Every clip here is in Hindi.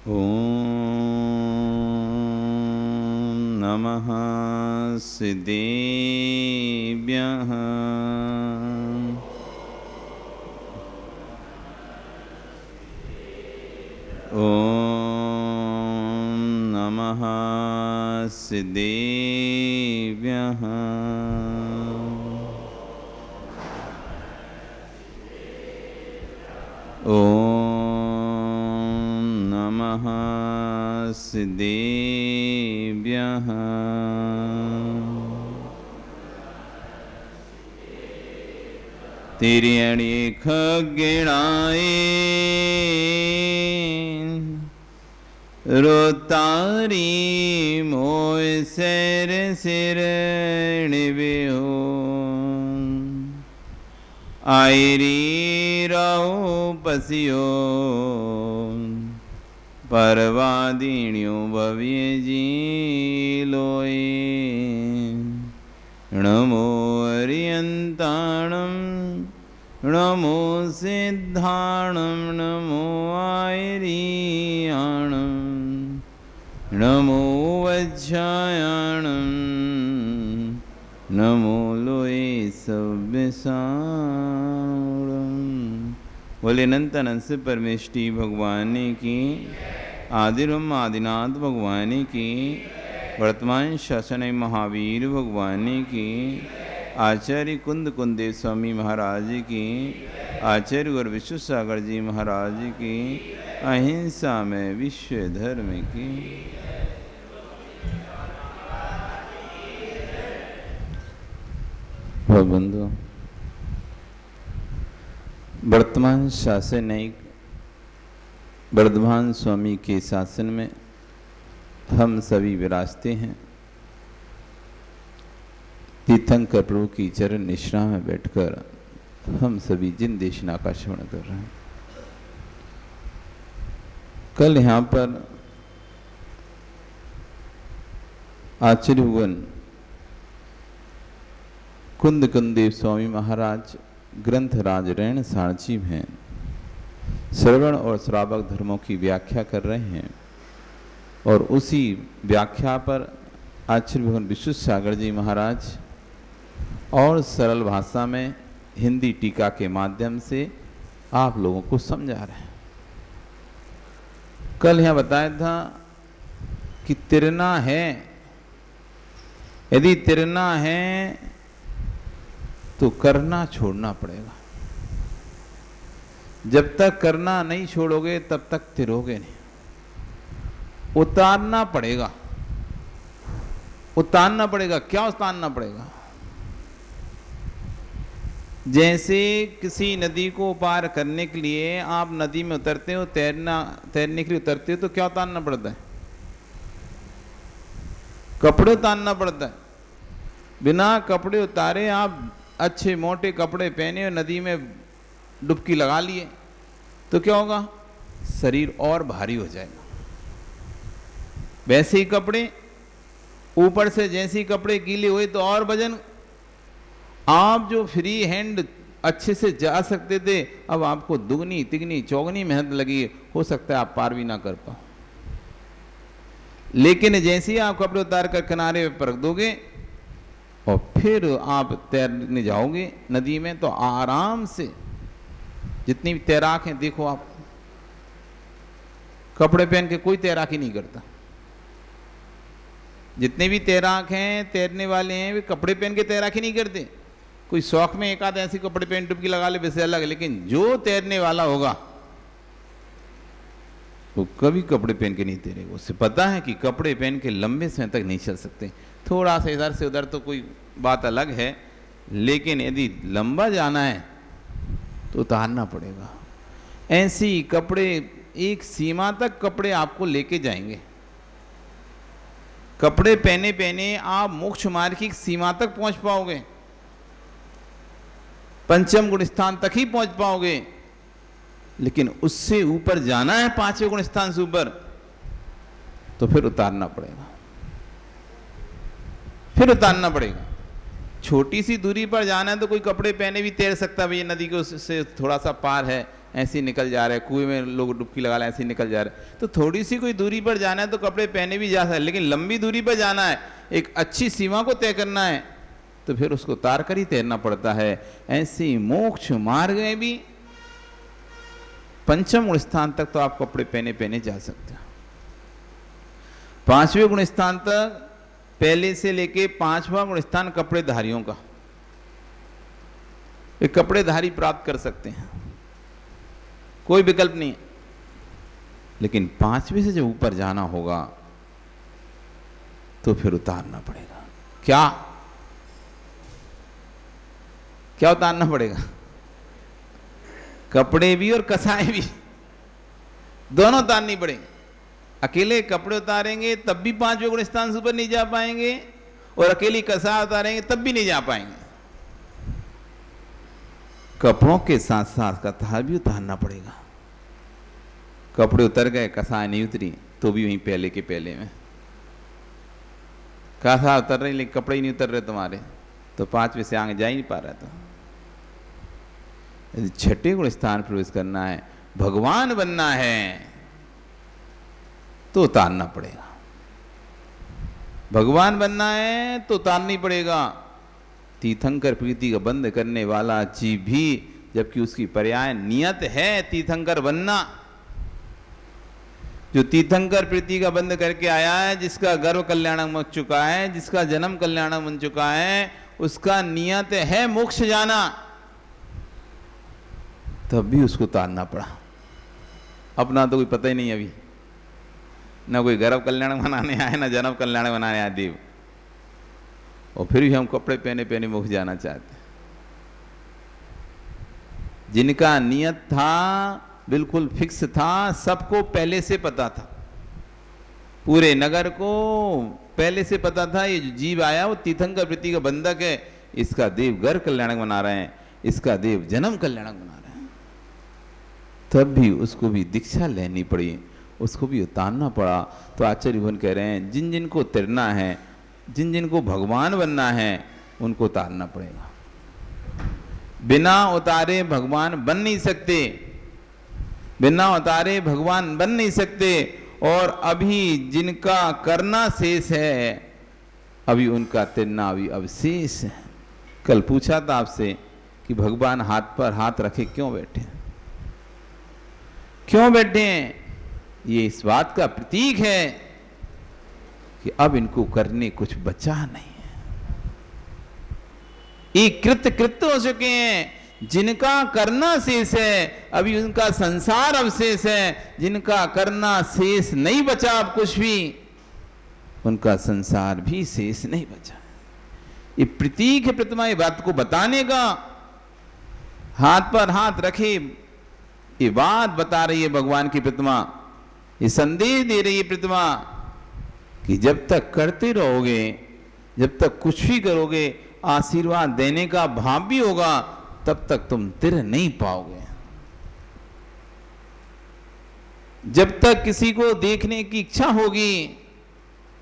ॐ नमः सिद्धेभ्यः। ॐ नमः सिद्धेभ्यः। सिद्धेभ्यः। तिर्यणि खगेणाये रोतारी मोय सेर सिर निबिहो आयरी रहो पसियो परवादिण्यो भव्य जी लोए नमो अरियंताणम नमो सिद्धाणम नमो आयरियाणम नमो वज्रायाणम नमो लोए सव्यसाणम। बोले अनंत से परमेष्टि भगवान की, आदिरम आदिनाथ भगवान की, वर्तमान शासन महावीर भगवान की, आचार्य कुंद कुंदेव स्वामी महाराज की, आचार्य गुरु विश्व सागर जी महाराज की, अहिंसा में विश्व धर्म की। बंधु, वर्तमान शासन न्यायिक वर्धमान स्वामी के शासन में हम सभी विराजते हैं। तीर्थंकर प्रभु की चरण निश्रा में बैठकर हम सभी जिन देशना का श्रवण कर रहे हैं। कल यहाँ पर आचार्य भगवान कुंद कुंदेव स्वामी महाराज ग्रंथराज रैन सारची में श्रवण और श्रावक धर्मों की व्याख्या कर रहे हैं और उसी व्याख्या पर आचार्य भगवान विश्व सागर जी महाराज और सरल भाषा में हिंदी टीका के माध्यम से आप लोगों को समझा रहे हैं। कल यहाँ बताया था कि तिरना है, यदि तिरना है तो करना छोड़ना पड़ेगा। जब तक करना नहीं छोड़ोगे तब तक तिरोगे नहीं। उतारना पड़ेगा, उतारना पड़ेगा। क्या उतारना पड़ेगा? जैसे किसी नदी को पार करने के लिए आप नदी में उतरते हो, तैरने के लिए उतरते हो, तो क्या उतारना पड़ता है? कपड़े उतारना पड़ता है। बिना कपड़े उतारे आप अच्छे मोटे कपड़े पहने और नदी में डुबकी लगा लिए तो क्या होगा? शरीर और भारी हो जाएगा। वैसे ही कपड़े ऊपर से जैसे ही कपड़े गीले हुए तो और वजन। आप जो फ्री हैंड अच्छे से जा सकते थे, अब आपको दुगनी तिगनी चौगनी मेहनत लगी, हो सकता है आप पार भी ना कर पाओ। लेकिन जैसे ही आप कपड़े उतार कर किनारे पर रख दोगे और फिर आप तैरने जाओगे नदी में, तो आराम से, जितनी भी तैराक हैं देखो आप, कपड़े पहन के कोई तैराकी नहीं करता। जितने भी तैराक हैं, तैरने वाले हैं, वे कपड़े पहन के तैराकी नहीं करते। कोई शौक में एक आध ऐसी कपड़े पहन डुबकी लगा ले, वैसे अलग है। लेकिन जो तैरने वाला होगा वो कभी कपड़े पहन के नहीं तैरेगा। उससे पता है कि कपड़े पहन के लंबे समय तक नहीं चल सकते। थोड़ा सा इधर से उधर तो कोई बात अलग है, लेकिन यदि लंबा जाना है तो उतारना पड़ेगा। ऐसे ही कपड़े एक सीमा तक कपड़े आपको लेके जाएंगे। कपड़े पहने पहने आप मोक्ष मार्ग की सीमा तक पहुंच पाओगे, पंचम गुण स्थान तक ही पहुंच पाओगे। लेकिन उससे ऊपर जाना है, पांचवें गुण स्थान से ऊपर, तो फिर उतारना पड़ेगा। फिर उतारना पड़ेगा। छोटी सी दूरी पर जाना है तो कोई कपड़े पहने भी तैर सकता है, भैया नदी को से थोड़ा सा पार है, ऐसे ही निकल जा रहे हैं, कुएं में लोग डुबकी लगा रहे हैं, ऐसे ही निकल जा रहे हैं। तो थोड़ी सी कोई दूरी पर जाना है तो कपड़े पहने भी जा सकते, लेकिन लंबी दूरी पर जाना है, एक अच्छी सीमा को तय करना है, तो फिर उसको तार कर ही तैरना पड़ता है। ऐसे ही मोक्ष मार्ग में भी पंचम गुण स्थान तक तो आप कपड़े पहने पहने जा सकते हो। 5वें गुण स्थान तक पहले से लेके 5वां गुण स्थान कपड़ेधारियों का, एक कपड़ेधारी प्राप्त कर सकते हैं, कोई विकल्प नहीं। लेकिन 5वें से जब ऊपर जाना होगा तो फिर उतारना पड़ेगा। क्या क्या उतारना पड़ेगा? कपड़े भी और कसाएं भी, दोनों उतारनी पड़ेंगे। अकेले कपड़े उतारेंगे तब भी 5वें गुण स्थान से ऊपर नहीं जा पाएंगे, और अकेली कसा उतारेंगे तब भी नहीं जा पाएंगे। कपड़ों के साथ साथ कथा भी उतारना पड़ेगा। कपड़े उतर गए, कसाएं नहीं उतरी, तो भी वहीं पहले के पहले में। कसा उतर रही लेकिन कपड़े ही नहीं उतर रहे तुम्हारे, तो 5वें से आगे जा ही नहीं पा रहा। तो यदि 6ठे गुण स्थान प्रवेश करना है, भगवान बनना है, तो उतारना पड़ेगा। भगवान बनना है तो उतारना ही पड़ेगा। तीर्थंकर प्रीति का बंद करने वाला जीव भी, जबकि उसकी पर्याय नियत है तीर्थंकर बनना। जो तीर्थंकर प्रीति का बंद करके आया है, जिसका गर्व कल्याणक बन चुका है, जिसका जन्म कल्याणक बन चुका है, उसका नियत है मोक्ष जाना, तब भी उसको उतारना पड़ा। अपना तो कोई पता ही नहीं अभी, ना कोई गर्व कल्याणक बनाने आए, ना जन्म कल्याणक बनाने आए देव, और फिर भी हम कपड़े पहने पहने मोक्ष जाना चाहते हैं। जिनका नियत था, बिल्कुल फिक्स था, सबको पहले से पता था, पूरे नगर को पहले से पता था, ये जो जीव आया वो तीर्थंकर वृत्ति का बंधक है, इसका देव गर्व कल्याणक बना रहे हैं, इसका देव जन्म कल्याणक बना रहे हैं। तब भी उसको भी दीक्षा लेनी पड़ी, उसको भी उतारना पड़ा। तो आचार्य भगवान कह रहे हैं, जिन जिन को तैरना है, जिन जिन को भगवान बनना है, उनको उतारना पड़ेगा। बिना उतारे भगवान बन नहीं सकते, बिना उतारे भगवान बन नहीं सकते। और अभी जिनका करना शेष है, अभी उनका तैरना अभी अवशेष है। कल पूछा था आपसे कि भगवान हाथ पर हाथ रखे क्यों बैठे, क्यों बैठे हैं? ये इस बात का प्रतीक है कि अब इनको करने कुछ बचा नहीं है, ये कृत हो चुके हैं। जिनका करना शेष है, अभी उनका संसार अवशेष है। जिनका करना शेष नहीं बचा अब कुछ भी, उनका संसार भी शेष नहीं बचा। ये प्रतीक है प्रतिमा, ये बात को बताने का। हाथ पर हाथ रखे, ये बात बता रही है भगवान की प्रतिमा, ये संदेश दे रही है प्रतिमा कि जब तक करते रहोगे, जब तक कुछ भी करोगे, आशीर्वाद देने का भाव भी होगा, तब तक तुम तिर नहीं पाओगे। जब तक किसी को देखने की इच्छा होगी,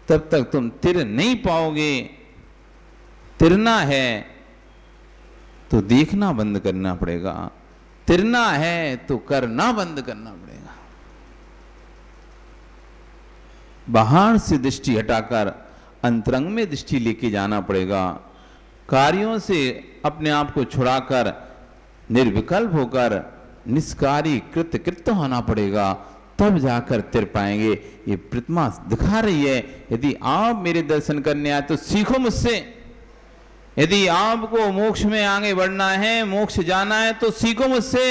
तब तक तुम तिर नहीं पाओगे। तिरना है तो देखना बंद करना पड़ेगा, तिरना है तो करना बंद करना पड़ेगा। बाहर से दृष्टि हटाकर अंतरंग में दृष्टि लेके जाना पड़ेगा। कार्यों से अपने आप को छुड़ाकर निर्विकल्प होकर निष्कारी कृत होना पड़ेगा, तब जाकर तिर पाएंगे। ये प्रतिमा दिखा रही है, यदि आप मेरे दर्शन करने आए तो सीखो मुझसे। यदि आपको मोक्ष में आगे बढ़ना है, मोक्ष जाना है, तो सीखो मुझसे।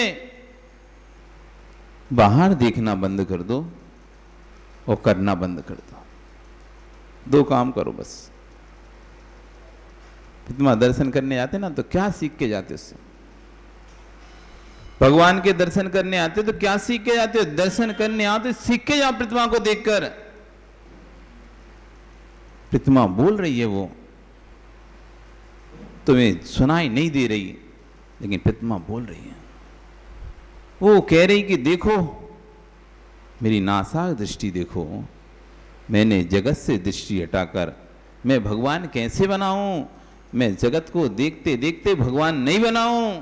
बाहर देखना बंद कर दो और करना बंद कर दो, दो काम करो बस। प्रतिमा दर्शन करने जाते ना तो क्या सीख के जाते उससे? भगवान के दर्शन करने आते तो क्या सीख के जाते हो? दर्शन करने आते सीख के जाओ प्रतिमा को देखकर। प्रतिमा बोल रही है, वो तुम्हें सुनाई नहीं दे रही, लेकिन प्रतिमा बोल रही है। वो कह रही कि देखो मेरी नासाक दृष्टि देखो, मैंने जगत से दृष्टि हटाकर मैं भगवान कैसे बनाऊं? मैं जगत को देखते देखते भगवान नहीं बनाऊं,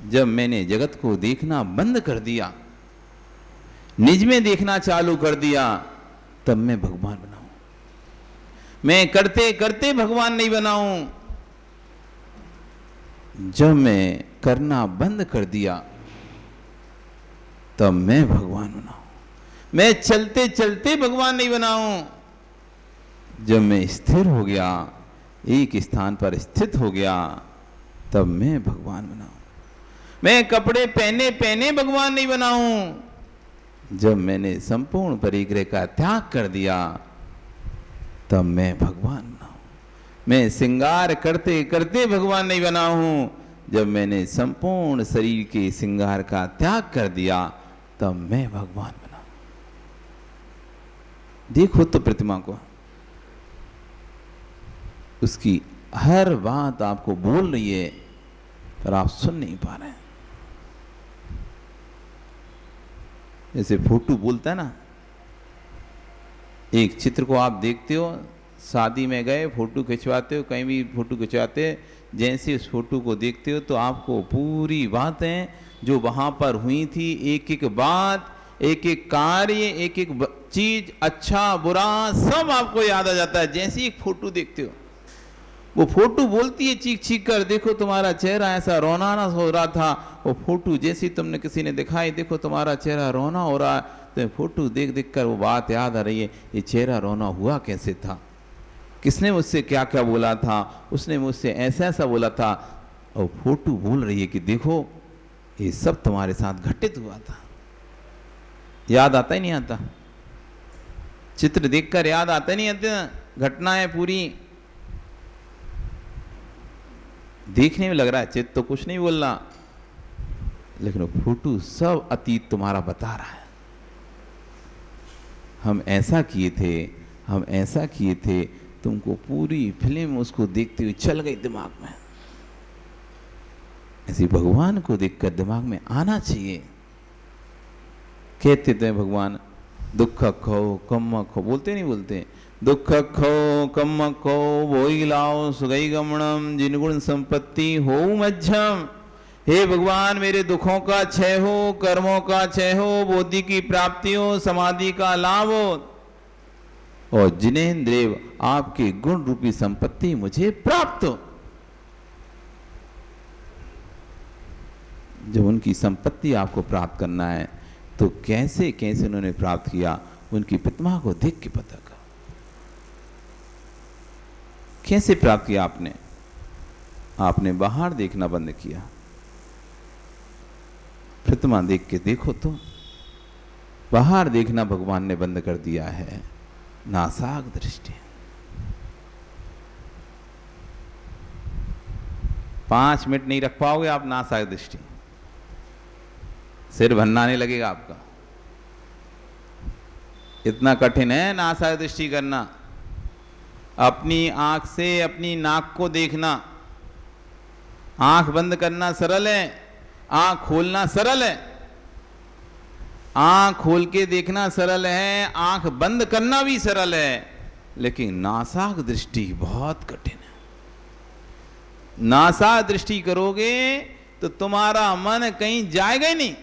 जब मैंने जगत को देखना बंद कर दिया, निज में देखना चालू कर दिया, तब मैं भगवान बना हूं। मैं करते करते भगवान नहीं बना हूं। जब मैं करना बंद कर दिया, तब मैं भगवान बना हूं। मैं चलते चलते भगवान नहीं बना हूं। जब मैं स्थिर हो गया, एक स्थान पर स्थित हो गया, तब मैं भगवान बना हूं। मैं कपड़े पहने पहने भगवान नहीं बना हूं। जब मैंने संपूर्ण परिग्रह का त्याग कर दिया, तब मैं भगवान बना हूं। मैं श्रृंगार करते करते भगवान नहीं बना हूं। जब मैंने संपूर्ण शरीर के श्रृंगार का त्याग कर दिया, तब मैं भगवान बना हूं। देखो तो प्रतिमा को, उसकी हर बात आपको बोल रही है, पर आप सुन नहीं पा रहे हैं। जैसे फोटो बोलता है ना, एक चित्र को आप देखते हो, शादी में गए फोटो खिंचवाते हो, कहीं भी फोटो खिंचवाते, जैसे उस फोटो को देखते हो तो आपको पूरी बातें जो वहां पर हुई थी, एक एक बात, एक एक कार्य, एक एक चीज, अच्छा बुरा, सब आपको याद आ जाता है जैसे एक फोटो देखते हो। वो फोटो बोलती है चीख चीख कर, देखो तुम्हारा चेहरा ऐसा रोना हो रहा था। वो फोटो जैसी तुमने किसी ने दिखाई, देखो तुम्हारा चेहरा रोना हो रहा है, तो फोटो देख देख कर वो बात याद आ रही है, ये चेहरा रोना हुआ कैसे था, किसने मुझसे क्या क्या बोला था, उसने मुझसे ऐसा ऐसा बोला था। और फोटो बोल रही है कि देखो ये सब तुम्हारे साथ घटित हुआ था। याद आता ही नहीं आता? चित्र देखकर याद आता नहीं आता? घटनाएं पूरी देखने में लग रहा है, चित्त तो कुछ नहीं बोल रहा, लेकिन फोटो सब अतीत तुम्हारा बता रहा है। हम ऐसा किए थे, हम ऐसा किए थे, तुमको पूरी फिल्म उसको देखते हुए चल गई दिमाग में। ऐसे भगवान को देखकर दिमाग में आना चाहिए। कहते थे भगवान दुख खो कम खो, बोलते नहीं बोलते? दुख खो कम खो वोई लाओ सुगई गमणम, जिन गुण संपत्ति हो मध्यम। हे भगवान, मेरे दुखों का क्षय हो, कर्मों का क्षय हो, बोधि की प्राप्ति हो, समाधि का लाभ हो, और जिनेन्द्रिय आपके गुण रूपी संपत्ति मुझे प्राप्त हो। जब उनकी संपत्ति आपको प्राप्त करना है तो कैसे कैसे उन्होंने प्राप्त किया, उनकी प्रतिमा को देख के पता कर। कैसे प्राप्त किया आपने? आपने बाहर देखना बंद किया, प्रतिमा देख के देखो तो। बाहर देखना भगवान ने बंद कर दिया है, नासाक दृष्टि। 5 मिनट नहीं रख पाओगे आप नासाक दृष्टि, सिर भन्नाने लगेगा आपका। इतना कठिन है नासाक दृष्टि करना। अपनी आंख से अपनी नाक को देखना, आंख बंद करना सरल है, आंख खोलना सरल है। आंख खोल के देखना सरल है, आंख बंद करना भी सरल है, लेकिन नासाक दृष्टि बहुत कठिन है। नासाक दृष्टि करोगे तो तुम्हारा मन कहीं जाएगा ही नहीं।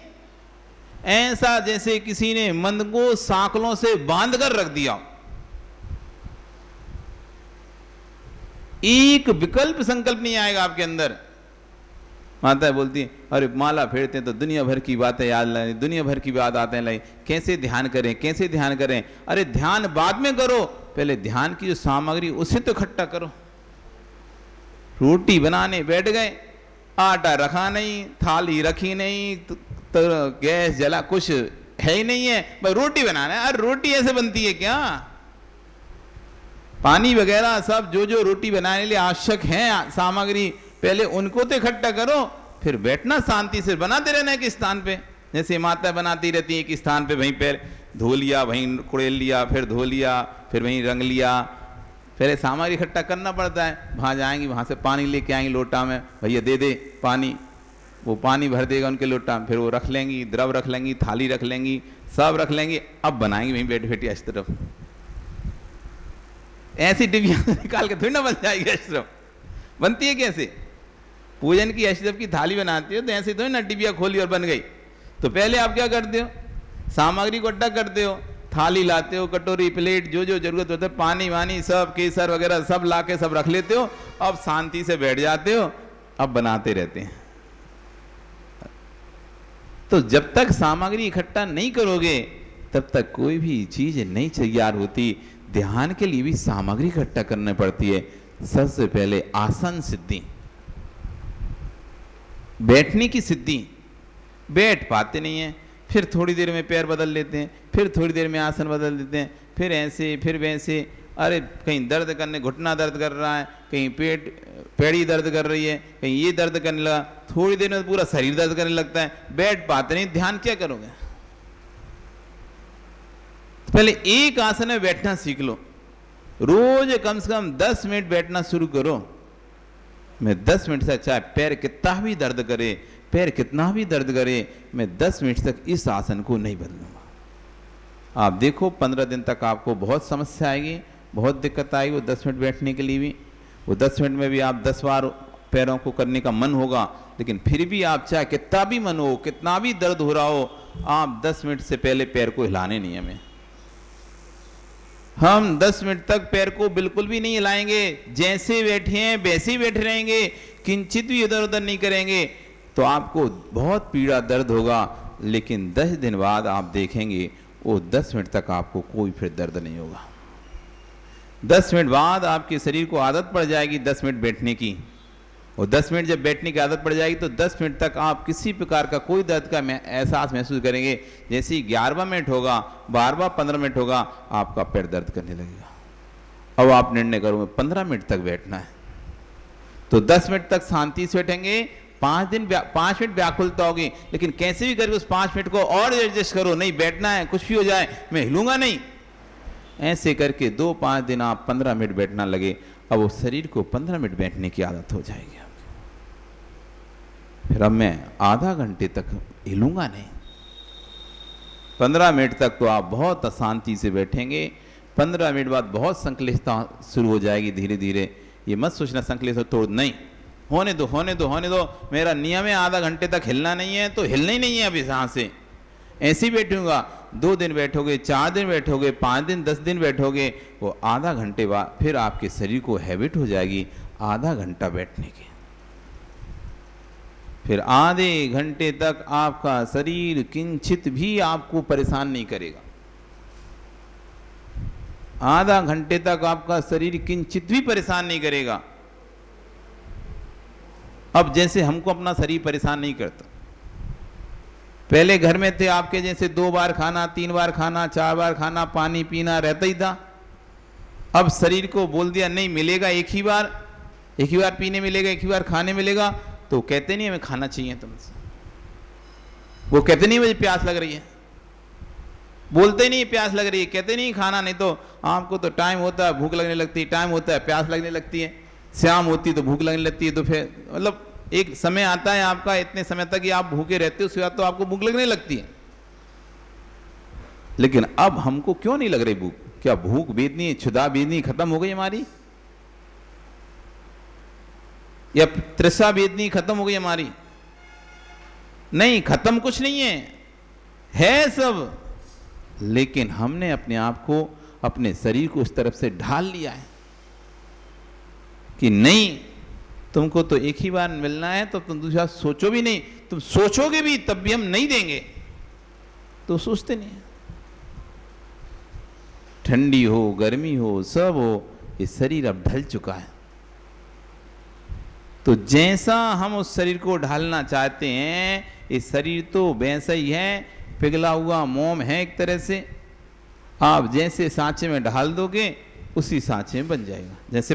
ऐसा जैसे किसी ने मन को सांकलों से बांध कर रख दिया। एक विकल्प संकल्प नहीं आएगा आपके अंदर। माता बोलती है, अरे माला फेरते हैं तो दुनिया भर की बातें याद लाई, दुनिया भर की बात आते हैं लाई, कैसे ध्यान करें, कैसे ध्यान करें। अरे ध्यान बाद में करो, पहले ध्यान की जो सामग्री उसे तो इकट्ठा करो। रोटी बनाने बैठ गए, आटा रखा नहीं, थाली रखी नहीं, तो गैस जला, कुछ है ही नहीं है, बस रोटी बनाना है। अरे रोटी ऐसे बनती है क्या? पानी वगैरह सब जो जो रोटी बनाने के लिए आवश्यक है सामग्री, पहले उनको तो इकट्ठा करो, फिर बैठना शांति से, बनाते रहना एक स्थान पे। जैसे माता बनाती रहती है एक स्थान पे, वहीं पैर धो लिया, वहीं कुड़ेल लिया, फिर धो लिया, फिर वहीं रंग लिया। पहले सामग्री इकट्ठा करना पड़ता है। वहाँ जाएंगी, वहाँ से पानी लेके आएंगी लोटा में, भैया दे दे पानी, वो पानी भर देगा उनके लोटा में, फिर वो रख लेंगी, द्रव रख लेंगी, थाली रख लेंगी, सब रख लेंगी। अब बनाएंगी वहीं बैठ बैठी इस तरफ। ऐसी डिबिया निकाल के थोड़ी ना बन जाएगी इस तरफ। बनती है कैसे? पूजन की ऐसी की थाली बनाते हो तो ऐसे तो ना डिबिया खोली और बन गई। तो पहले आप क्या करते हो, सामग्री को इकट्ठा करते हो, थाली लाते हो, कटोरी, प्लेट, जो जो जरूरत होता है, पानी वानी सब, केसर वगैरह सब ला के सब रख लेते हो। अब शांति से बैठ जाते हो, अब बनाते रहते हैं। तो जब तक सामग्री इकट्ठा नहीं करोगे तब तक कोई भी चीज नहीं तैयार होती। ध्यान के लिए भी सामग्री इकट्ठा करनी पड़ती है। सबसे पहले आसन सिद्धि, बैठने की सिद्धि। बैठ पाते नहीं है, फिर थोड़ी देर में पैर बदल लेते हैं, फिर थोड़ी देर में आसन बदल देते हैं, फिर ऐसे फिर वैसे। अरे कहीं दर्द करने, घुटना दर्द कर रहा है, कहीं पेड़ी दर्द कर रही है, कहीं ये दर्द करने लगा, थोड़ी देर में पूरा शरीर दर्द करने लगता है, बैठ पाते नहीं। ध्यान क्या करोगे? तो पहले एक आसन में बैठना सीख लो। रोज कम से कम 10 मिनट बैठना शुरू करो। मैं 10 मिनट से, चाहे पैर कितना भी दर्द करे, पैर कितना भी दर्द करे, मैं 10 मिनट तक इस आसन को नहीं बदलूंगा। आप देखो 15 दिन तक आपको बहुत समस्या आएगी, बहुत दिक्कत आएगी वो 10 मिनट बैठने के लिए भी। वो 10 मिनट में भी आप 10 बार पैरों को करने का मन होगा, लेकिन फिर भी आप चाहे कितना भी मन हो, कितना भी दर्द हो रहा हो, आप 10 मिनट से पहले पैर को हिलाने नहीं। हम 10 मिनट तक पैर को बिल्कुल भी नहीं हिलाएंगे। जैसे बैठे हैं वैसे ही बैठे रहेंगे, किंचित भी इधर उधर नहीं करेंगे। तो आपको बहुत पीड़ा दर्द होगा, लेकिन 10 दिन बाद आप देखेंगे वो 10 मिनट तक आपको कोई फिर दर्द नहीं होगा। 10 मिनट बाद आपके शरीर को आदत पड़ जाएगी 10 मिनट बैठने की। और 10 मिनट जब बैठने की आदत पड़ जाएगी तो 10 मिनट तक आप किसी प्रकार का कोई दर्द का एहसास महसूस करेंगे। जैसे ही 11वां मिनट होगा, 12वां 15 मिनट होगा, आपका पैर दर्द करने लगेगा। अब आप निर्णय करो 15 मिनट तक बैठना है, तो 10 मिनट तक शांति से बैठेंगे। 5 मिनट व्याकुलता होगी, लेकिन कैसे भी करके उस 5 मिनट को और एडजस्ट करो। नहीं बैठना है, कुछ भी हो जाए मैं हिलूंगा नहीं। ऐसे करके 2-5 दिन आप 15 मिनट बैठना लगे। अब वो शरीर को 15 मिनट बैठने की आदत हो जाएगी। फिर अब मैं आधा घंटे तक हिलूंगा नहीं। 15 मिनट तक तो आप बहुत अशांति से बैठेंगे। 15 मिनट बाद बहुत संकलिष्टता शुरू हो जाएगी धीरे धीरे। ये मत सोचना संकलिष्ट हो तो नहीं, होने दो होने दो होने दो। मेरा नियम है आधा घंटे तक हिलना नहीं है तो हिलना ही नहीं है। अब यहाँ से ऐसे ही बैठूंगा। 2 दिन बैठोगे, 4 दिन बैठोगे, 5 दिन 10 दिन बैठोगे, वो आधा घंटे बाद फिर आपके शरीर को हैबिट हो जाएगी आधा घंटा बैठने की। फिर आधे घंटे तक आपका शरीर किंचित भी आपको परेशान नहीं करेगा। आधा घंटे तक आपका शरीर किंचित भी परेशान नहीं करेगा। अब जैसे हमको अपना शरीर परेशान नहीं करता। पहले घर में थे आपके जैसे 2 बार खाना, 3 बार खाना, 4 बार खाना, पानी पीना रहता ही था। अब शरीर को बोल दिया नहीं मिलेगा, एक ही बार पीने मिलेगा, एक ही बार खाने मिलेगा, तो कहते नहीं हमें खाना चाहिए तुमसे। वो कहते नहीं मुझे प्यास लग रही है, बोलते नहीं प्यास लग रही है, कहते नहीं खाना। नहीं तो आपको तो टाइम होता है भूख लगने लगती है, टाइम होता है प्यास लगने लगती है, शाम होती तो भूख लगने लगती है। तो फिर मतलब एक समय आता है आपका, इतने समय तक ही आप भूखे रहते हो, उसके बाद तो आपको भूख लगने लगती है। लेकिन अब हमको क्यों नहीं लग रही भूख? क्या भूख बेदनी, क्षुधा बेदनी खत्म हो गई हमारी, या तृषा बेदनी खत्म हो गई हमारी? नहीं, खत्म कुछ नहीं है सब। लेकिन हमने अपने आप को, अपने शरीर को उस तरफ से ढाल लिया है कि नहीं तुमको तो एक ही बार मिलना है, तो तुम दूसरा सोचो भी नहीं। तुम सोचोगे भी तब भी हम नहीं देंगे, तो सोचते नहीं। ठंडी हो गर्मी हो सब हो, ये शरीर अब ढल चुका है। तो जैसा हम उस शरीर को ढालना चाहते हैं, ये शरीर तो वैसा ही है, पिघला हुआ मोम है एक तरह से। आप जैसे सांचे में ढाल दोगे उसी सांचे में बन जाएगा। जैसे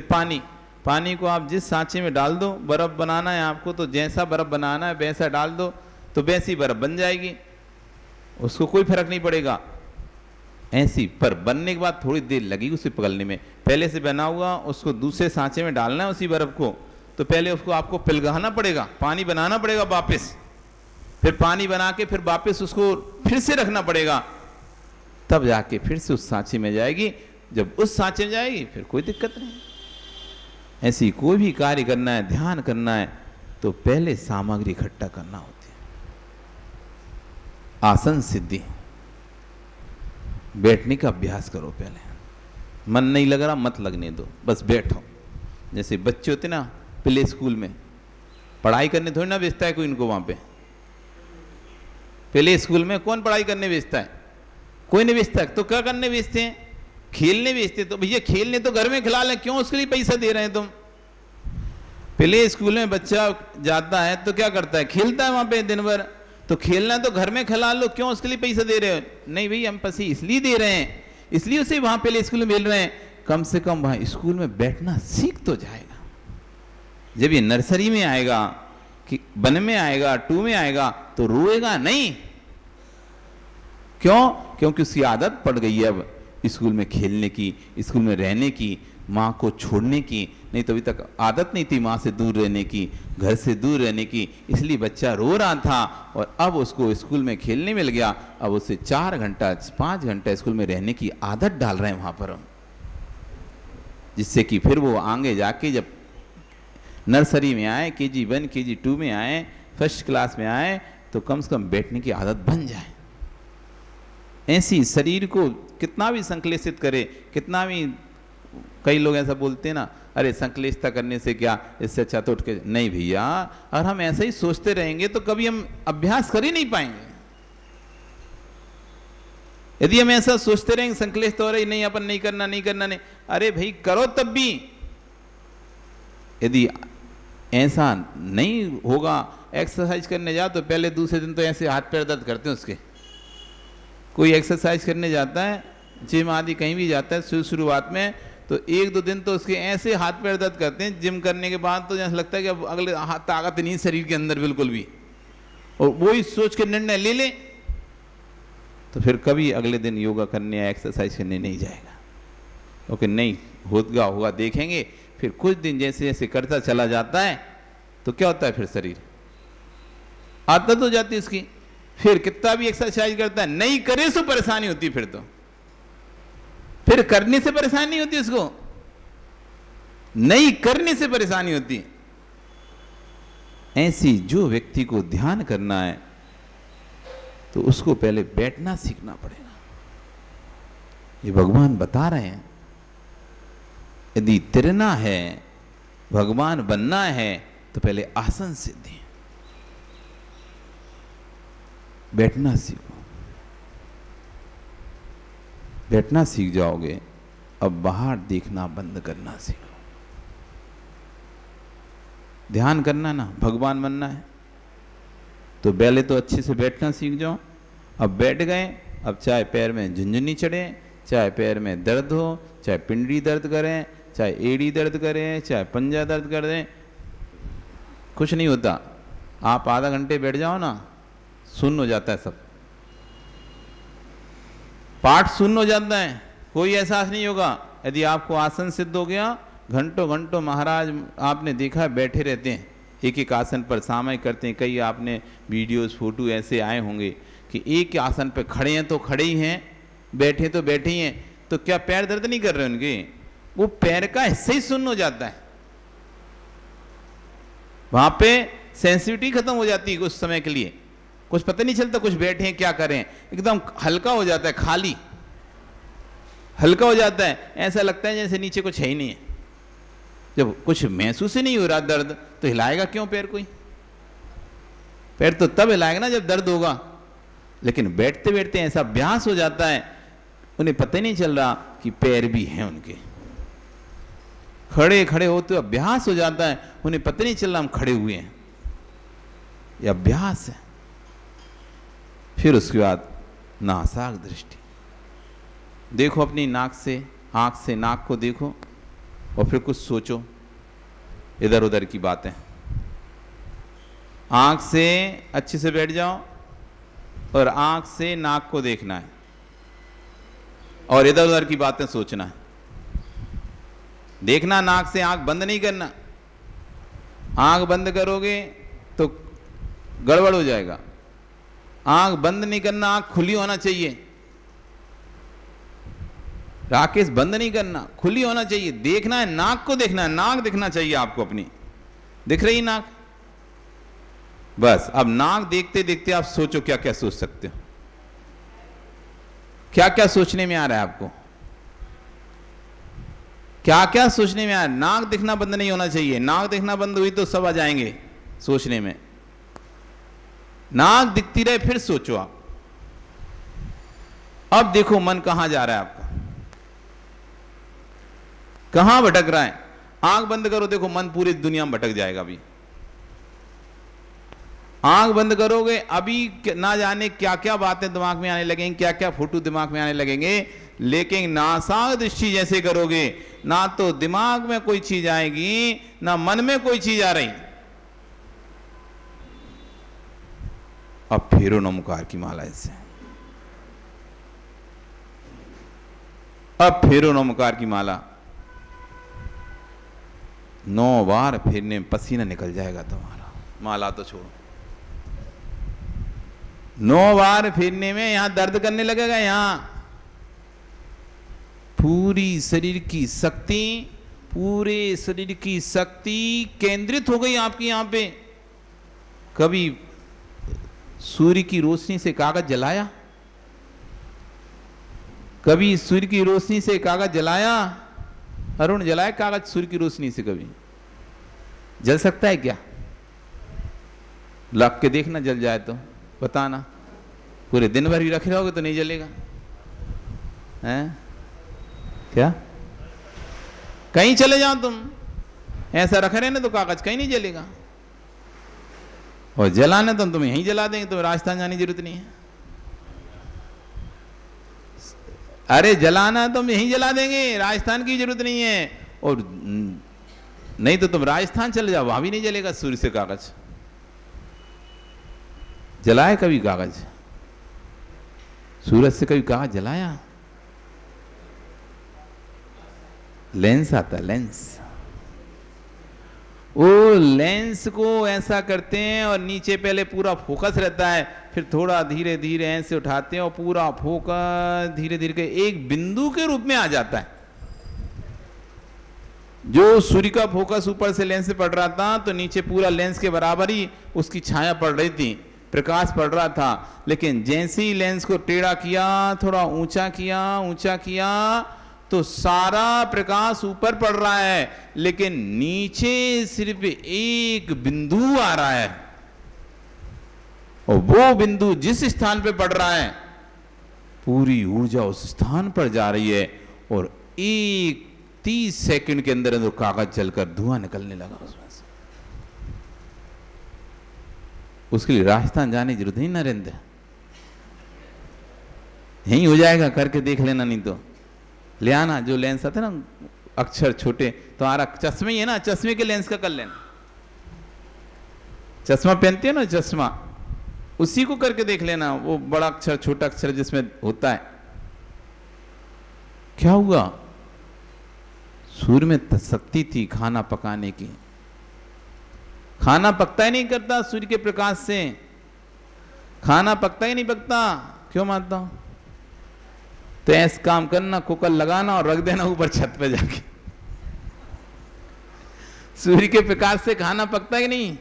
पानी को आप जिस सांचे में डाल दो, बर्फ बनाना है आपको तो जैसा बर्फ बनाना है वैसा डाल दो, तो वैसी बर्फ बन जाएगी, उसको कोई फर्क नहीं पड़ेगा। ऐसी पर बनने के बाद थोड़ी देर लगेगी उसे पिघलने में। पहले से बना हुआ उसको दूसरे सांचे में डालना है उसी बर्फ को, तो पहले उसको आपको पिघलाना पड़ेगा, पानी बनाना पड़ेगा वापस, फिर पानी बना के फिर वापस उसको फिर से रखना पड़ेगा, तब जाके फिर से उस सांचे में जाएगी। जब उस सांचे में जाएगी फिर कोई दिक्कत नहीं। ऐसी कोई भी कार्य करना है, ध्यान करना है, तो पहले सामग्री इकट्ठा करना होती है। आसन सिद्धि, बैठने का अभ्यास करो पहले। मन नहीं लग रहा मत लगने दो, बस बैठो। जैसे बच्चे होते ना प्ले स्कूल में, पढ़ाई करने थोड़ी ना भेजता है कोई इनको वहां पे। प्ले स्कूल में कौन पढ़ाई करने भेजता है? कोई नहीं भेजता है। तो क्या करने भेजते हैं? खेलने भेजते। तो भैया खेलने तो घर में खिला लें, क्यों उसके लिए पैसा दे रहे हैं तुम? प्ले स्कूल में बच्चा जाता है तो क्या करता है? खेलता है वहां पे दिन भर। तो खेलना तो घर में खिला लो, क्यों उसके लिए पैसा दे रहे हो? नहीं भाई, हम पैसे इसलिए दे रहे हैं, इसलिए उसे वहां प्ले स्कूल में मिल रहे हैं, कम से कम वहां स्कूल में बैठना सीख तो जाएगा। जब ये नर्सरी में आएगा कि 1 में आएगा, 2 में आएगा, तो रोएगा नहीं। क्यों? क्योंकि उसकी आदत पड़ गई है अब स्कूल में खेलने की, स्कूल में रहने की, माँ को छोड़ने की। नहीं तो अभी तक आदत नहीं थी माँ से दूर रहने की, घर से दूर रहने की, इसलिए बच्चा रो रहा था। और अब उसको स्कूल में खेलने मिल गया, अब उसे 4 घंटा 5 घंटा स्कूल में रहने की आदत डाल रहे हैं वहां पर, जिससे कि फिर वो आगे जाके जब नर्सरी में आए, KG 1 KG 2 में आए, फर्स्ट क्लास में आए, तो कम से कम बैठने की आदत बन जाए। ऐसी शरीर को कितना भी संक्लेशित करे, कितना भी, कई लोग ऐसा बोलते हैं ना, अरे संक्लेशता करने से क्या, इससे अच्छा तो उठ के। नहीं भैया, और हम ऐसे ही सोचते रहेंगे तो कभी हम अभ्यास कर ही नहीं पाएंगे। यदि हम ऐसा सोचते रहेंगे संक्लेश तो हो रही, नहीं अपन नहीं करना नहीं करना नहीं, अरे भाई करो तब भी। यदि ऐसा नहीं होगा, एक्सरसाइज करने जाओ तो पहले दूसरे दिन तो ऐसे हाथ पैर दर्द करते हैं उसके। कोई एक्सरसाइज करने जाता है, जिम आदि कहीं भी जाता है, शुरुआत में तो 1-2 दिन तो उसके ऐसे हाथ पैर दर्द करते हैं। जिम करने के बाद तो जैसा लगता है कि अब अगले हाथ ताकत नहीं शरीर के अंदर बिल्कुल भी, और वही सोच के निर्णय ले ले तो फिर कभी अगले दिन योगा करने या एक्सरसाइज करने नहीं जाएगा। ओके, नहीं होगा देखेंगे। फिर कुछ दिन जैसे जैसे करता चला जाता है तो क्या होता है, फिर शरीर आदत हो जाती है इसकी। फिर कितना भी एक्सरसाइज करता है, नहीं करे तो परेशानी होती, फिर करने से परेशानी नहीं होती, उसको नहीं करने से परेशानी होती। ऐसी जो व्यक्ति को ध्यान करना है तो उसको पहले बैठना सीखना पड़ेगा। ये भगवान बता रहे हैं, यदि तिरना है, भगवान बनना है, तो पहले आसन सिद्धि, बैठना सीखो। बैठना सीख जाओगे, अब बाहर देखना बंद करना सीखो। ध्यान करना ना, भगवान बनना है तो पहले तो अच्छे से बैठना सीख जाओ। अब बैठ गए, अब चाहे पैर में झुंझुनी चढ़े, चाहे पैर में दर्द हो, चाहे पिंडली दर्द करें, चाहे एड़ी दर्द करें, चाहे पंजा दर्द कर दें, कुछ नहीं होता। आप आधा घंटे बैठ जाओ ना, सुन्न हो जाता है, सब पाठ सुन्न हो जाता है, कोई एहसास नहीं होगा। यदि आपको आसन सिद्ध हो गया, घंटों घंटों महाराज आपने देखा है बैठे रहते हैं एक एक आसन पर, सामयिक करते हैं। कई आपने वीडियोस फोटो ऐसे आए होंगे कि एक आसन पर खड़े हैं तो खड़े ही हैं, बैठे तो बैठे ही हैं। तो क्या पैर दर्द नहीं कर रहे उनके? वो पैर का हिस्सा ही सुन्न हो जाता है, वहां पे सेंसिटिविटी खत्म हो जाती है कुछ समय के लिए, कुछ पता नहीं चलता कुछ बैठे हैं क्या करें, एकदम हल्का हो जाता है, खाली हल्का हो जाता है, ऐसा लगता है जैसे नीचे कुछ है ही नहीं है। जब कुछ महसूस ही नहीं हो रहा दर्द, तो हिलाएगा क्यों पैर कोई? पैर तो तब हिलाएगा ना जब दर्द होगा। लेकिन बैठते बैठते ऐसा अभ्यास हो जाता है, उन्हें पता ही नहीं चल रहा कि पैर भी हैं उनके। खड़े खड़े होते अभ्यास हो जाता है, उन्हें पता नहीं चल रहा हम खड़े हुए हैं। यह अभ्यास है। फिर उसके बाद नासाक दृष्टि देखो, अपनी नाक से, आंख से नाक को देखो, और फिर कुछ सोचो इधर उधर की बातें। आंख से अच्छे से बैठ जाओ और आंख से नाक को देखना है और इधर उधर की बातें सोचना है। देखना, नाक से आंख बंद नहीं करना। आंख बंद करोगे तो गड़बड़ हो जाएगा। आंख बंद नहीं करना, आंख खुली होना चाहिए। राकेश, बंद नहीं करना, खुली होना चाहिए। देखना है, नाक को देखना है, नाक दिखना चाहिए आपको अपनी। दिख रही नाक? बस अब नाक देखते देखते आप सोचो क्या क्या सोच सकते हो, क्या क्या सोचने में आ रहा है आपको, क्या क्या सोचने में आ रहा है। नाक दिखना बंद नहीं होना चाहिए, नाक दिखना बंद हुई तो सब आ जाएंगे सोचने में। नाक दिखती रहे फिर सोचो आप। अब देखो मन कहां जा रहा है आपका, कहां भटक रहा है। आंख बंद करो, देखो मन पूरी दुनिया में भटक जाएगा। अभी आंख बंद करोगे, अभी ना जाने क्या क्या बातें दिमाग में आने लगेंगी, क्या क्या फोटो दिमाग में आने लगेंगे। लेकिन नासाग दृष्टि जैसे करोगे, ना तो दिमाग में कोई चीज आएगी ना मन में कोई चीज आ रही। अब फेरो नमकार की माला इससे, अब फेरो नमकार की माला 9 बार फेरने में पसीना निकल जाएगा तुम्हारा। माला तो छोड़ो, 9 बार फेरने में यहां दर्द करने लगेगा। यहां पूरी शरीर की शक्ति, पूरे शरीर की शक्ति केंद्रित हो गई आपकी यहां पे। कभी सूर्य की रोशनी से कागज जलाया, कभी सूर्य की रोशनी से कागज जलाया? अरुण, जलाया कागज सूर्य की रोशनी से? कभी जल सकता है क्या? लग के देखना, जल जाए तो बताना। पूरे दिन भर भी रखे रहोगे तो नहीं जलेगा। हैं क्या? कहीं चले जाओ तुम, ऐसा रखे रहने तो कागज कहीं नहीं जलेगा। और जलाने तो तुम यहीं जला देंगे, तो राजस्थान जाने की जरूरत नहीं है। अरे जलाना तुम यहीं जला देंगे, राजस्थान की जरूरत नहीं है। और नहीं तो तुम राजस्थान चले जाओ, वहां भी नहीं जलेगा सूर्य से कागज। जलाए कभी कागज? सूरज से कभी कागज जलाया? लेंस आता, लेंस। वो लेंस को ऐसा करते हैं और नीचे पहले पूरा फोकस रहता है, फिर थोड़ा धीरे धीरे ऐसे उठाते हैं और पूरा फोकस धीरे धीरे एक बिंदु के रूप में आ जाता है। जो सूर्य का फोकस ऊपर से लेंस से पड़ रहा था, तो नीचे पूरा लेंस के बराबर ही उसकी छाया पड़ रही थी, प्रकाश पड़ रहा था। लेकिन जैसे ही लेंस को टेढ़ा किया, थोड़ा ऊंचा किया, तो सारा प्रकाश ऊपर पड़ रहा है, लेकिन नीचे सिर्फ एक बिंदु आ रहा है। और वो बिंदु जिस स्थान पे पड़ रहा है, पूरी ऊर्जा उस स्थान पर जा रही है। और 30 सेकंड के अंदर अंदर कागज जलकर धुआं निकलने लगा उसमें से। उसके लिए राजस्थान जाने की जरूरत नहीं नरेंद्र, यही हो जाएगा। करके देख लेना, नहीं तो ले आना जो लेंस आते ना अक्षर छोटे, तुम्हारा चश्मे ही है ना, चश्मे के लेंस का कर लेना। चश्मा पहनते हो ना, चश्मा, उसी को करके देख लेना। वो बड़ा अक्षर छोटा अक्षर जिसमें होता है। क्या हुआ? सूर्य में शक्ति थी खाना पकाने की। खाना पकता ही नहीं करता सूर्य के प्रकाश से, खाना पकता ही नहीं पकता। क्यों मानता हूं? तो ऐसा काम करना, कुकर लगाना और रख देना ऊपर छत पे जाके। सूर्य के प्रकाश से खाना पकता ही नहीं।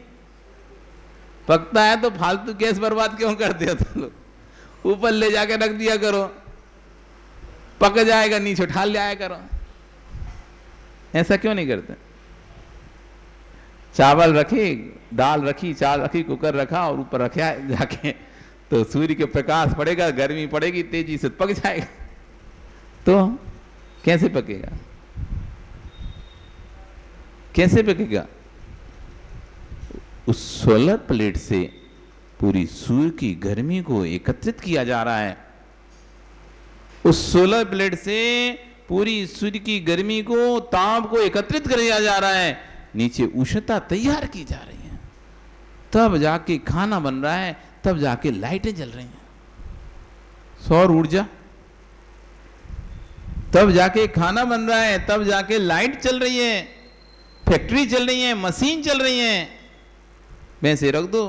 पकता है तो फालतू गैस बर्बाद क्यों करते हो तुम लोग? ऊपर ले जाके रख दिया करो, पक जाएगा, नीचे उठा ले आया करो। ऐसा क्यों नहीं करते? चावल रखे, दाल रखी, चावल रखी, कुकर रखा और ऊपर रखा जाके, तो सूर्य के प्रकाश पड़ेगा, गर्मी पड़ेगी, तेजी से पक जाएगा। तो कैसे पकेगा? कैसे पकेगा? उस सोलर प्लेट से पूरी सूर्य की गर्मी को एकत्रित किया जा रहा है। उस सोलर प्लेट से पूरी सूर्य की गर्मी को, ताप को एकत्रित किया जा रहा है। नीचे उष्णता तैयार की जा रही है, तब जाके खाना बन रहा है, तब जाके लाइटें जल रही हैं। सौर ऊर्जा, तब जाके खाना बन रहा है, तब जाके लाइट चल रही है, फैक्ट्री चल रही है, मशीन चल रही है। वैसे रख दो,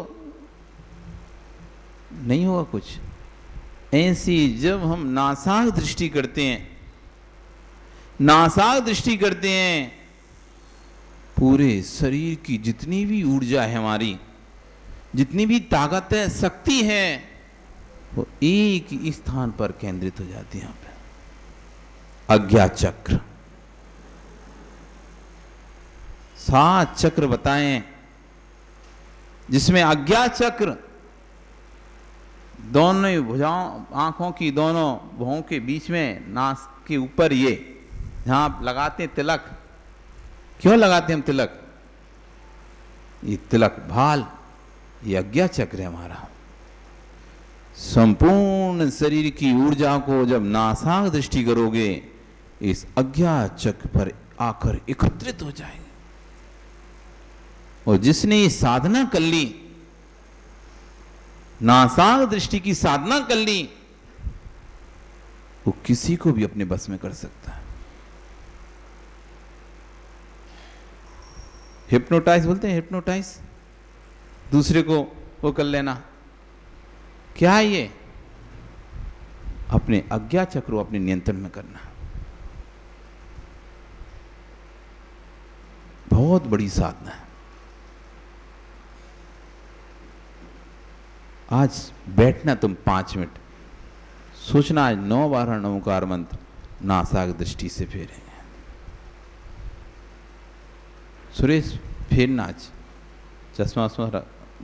नहीं होगा कुछ। ऐसी जब हम नासाक दृष्टि करते हैं, नासाक दृष्टि करते हैं, पूरे शरीर की जितनी भी ऊर्जा है हमारी, जितनी भी ताकत है, शक्ति है, वो एक ही स्थान पर केंद्रित हो जाती है। यहां पे अज्ञा चक्र, 7 चक्र बताएं, जिसमें अज्ञा चक्र दोनों भुजाओं, आंखों की दोनों भुजाओं के बीच में, नाक के ऊपर, ये जहां आप लगाते हैं तिलक, क्यों लगाते हैं हम तिलक? ये तिलक भाल, ये अज्ञा चक्र है हमारा। संपूर्ण शरीर की ऊर्जा को जब नासाक दृष्टि करोगे, इस अज्ञा चक्र पर आकर एकत्रित हो जाएंगे। और जिसने ये साधना कर ली, नासाक दृष्टि की साधना कर ली, वो किसी को भी अपने बस में कर सकता है। हिप्नोटाइज बोलते हैं, हिप्नोटाइज, दूसरे को वो कर लेना। क्या है ये? अपने अज्ञा चक्र को अपने नियंत्रण में करना। बहुत बड़ी साधना है। आज बैठना तुम 5 मिनट, सोचना आज 9 बार नमोकार मंत्र नासाक दृष्टि से फेरेंगे। सुरेश फेरना आज, चश्मा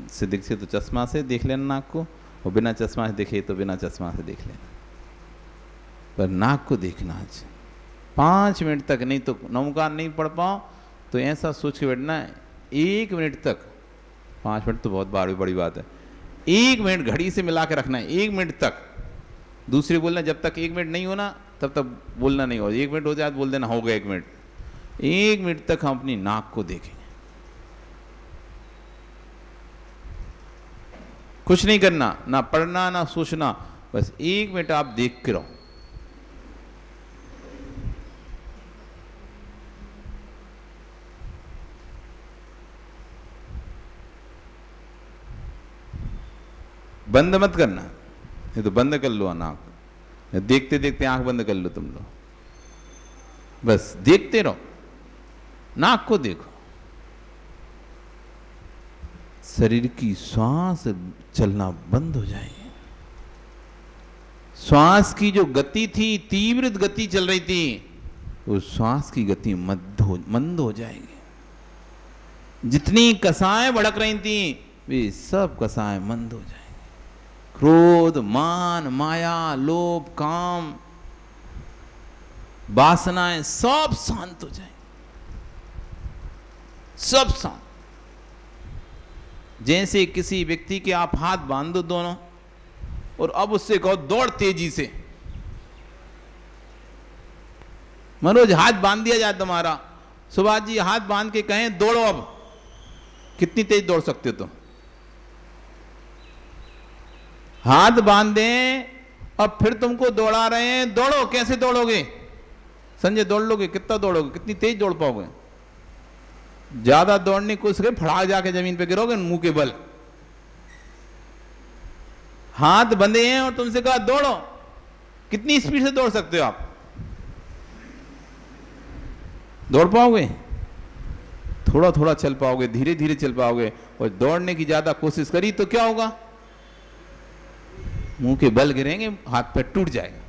से दिखे तो चश्मा से देख लेना नाक को, और बिना चश्मा से देखे तो बिना चश्मा से देख लेना, पर नाक को देखना आज 5 मिनट तक। नहीं तो नमोकार नहीं पढ़ पाओ तो ऐसा सोच के बैठना है 1 मिनट तक। 5 मिनट तो बहुत बड़ी बात है। 1 मिनट घड़ी से मिला के रखना है, 1 मिनट तक। दूसरे बोलना जब तक 1 मिनट नहीं होना तब तक बोलना नहीं हो। 1 मिनट हो जाए तो बोल देना हो गया 1 मिनट। 1 मिनट तक हम अपनी नाक को देखेंगे, कुछ नहीं करना, ना पढ़ना ना सोचना, बस 1 मिनट आप देख के रहो। बंद मत करना, ये तो बंद कर लो नाक, देखते देखते आंख बंद कर लो तुम लोग, बस देखते रहो, नाक को देखो। शरीर की श्वास चलना बंद हो जाएगी। श्वास की जो गति थी, तीव्र गति चल रही थी, उस श्वास की गति मंद हो जाएगी। जितनी कसाएं भड़क रही थी, वे सब कसाएं मंद हो जाएंगी। क्रोध, मान, माया, लोभ, काम, वासनाएं सब शांत हो जाएंगे, सब शांत। जैसे किसी व्यक्ति के आप हाथ बांध दो दोनों, और अब उससे कहो दौड़ तेजी से। मनोज हाथ बांध दिया जाए तुम्हारा, सुभाष जी हाथ बांध के कहें दौड़ो, अब कितनी तेज दौड़ सकते हो तुम? हाथ बांध दें, अब फिर तुमको दौड़ा रहे हैं, दौड़ो। कैसे दौड़ोगे संजय? दौड़ लोगे? कितना दौड़ोगे? कितनी तेज दौड़ पाओगे? ज्यादा दौड़ने की कोशिश करें, फड़ाक जाके जमीन पे गिरोगे मुंह के बल। हाथ बंधे हैं और तुमसे कहा दौड़ो, कितनी स्पीड से दौड़ सकते हो आप? दौड़ पाओगे? थोड़ा थोड़ा चल पाओगे, धीरे धीरे चल पाओगे। और दौड़ने की ज्यादा कोशिश करी तो क्या होगा? मुंह के बल गिरेंगे, हाथ पैर टूट जाएगा।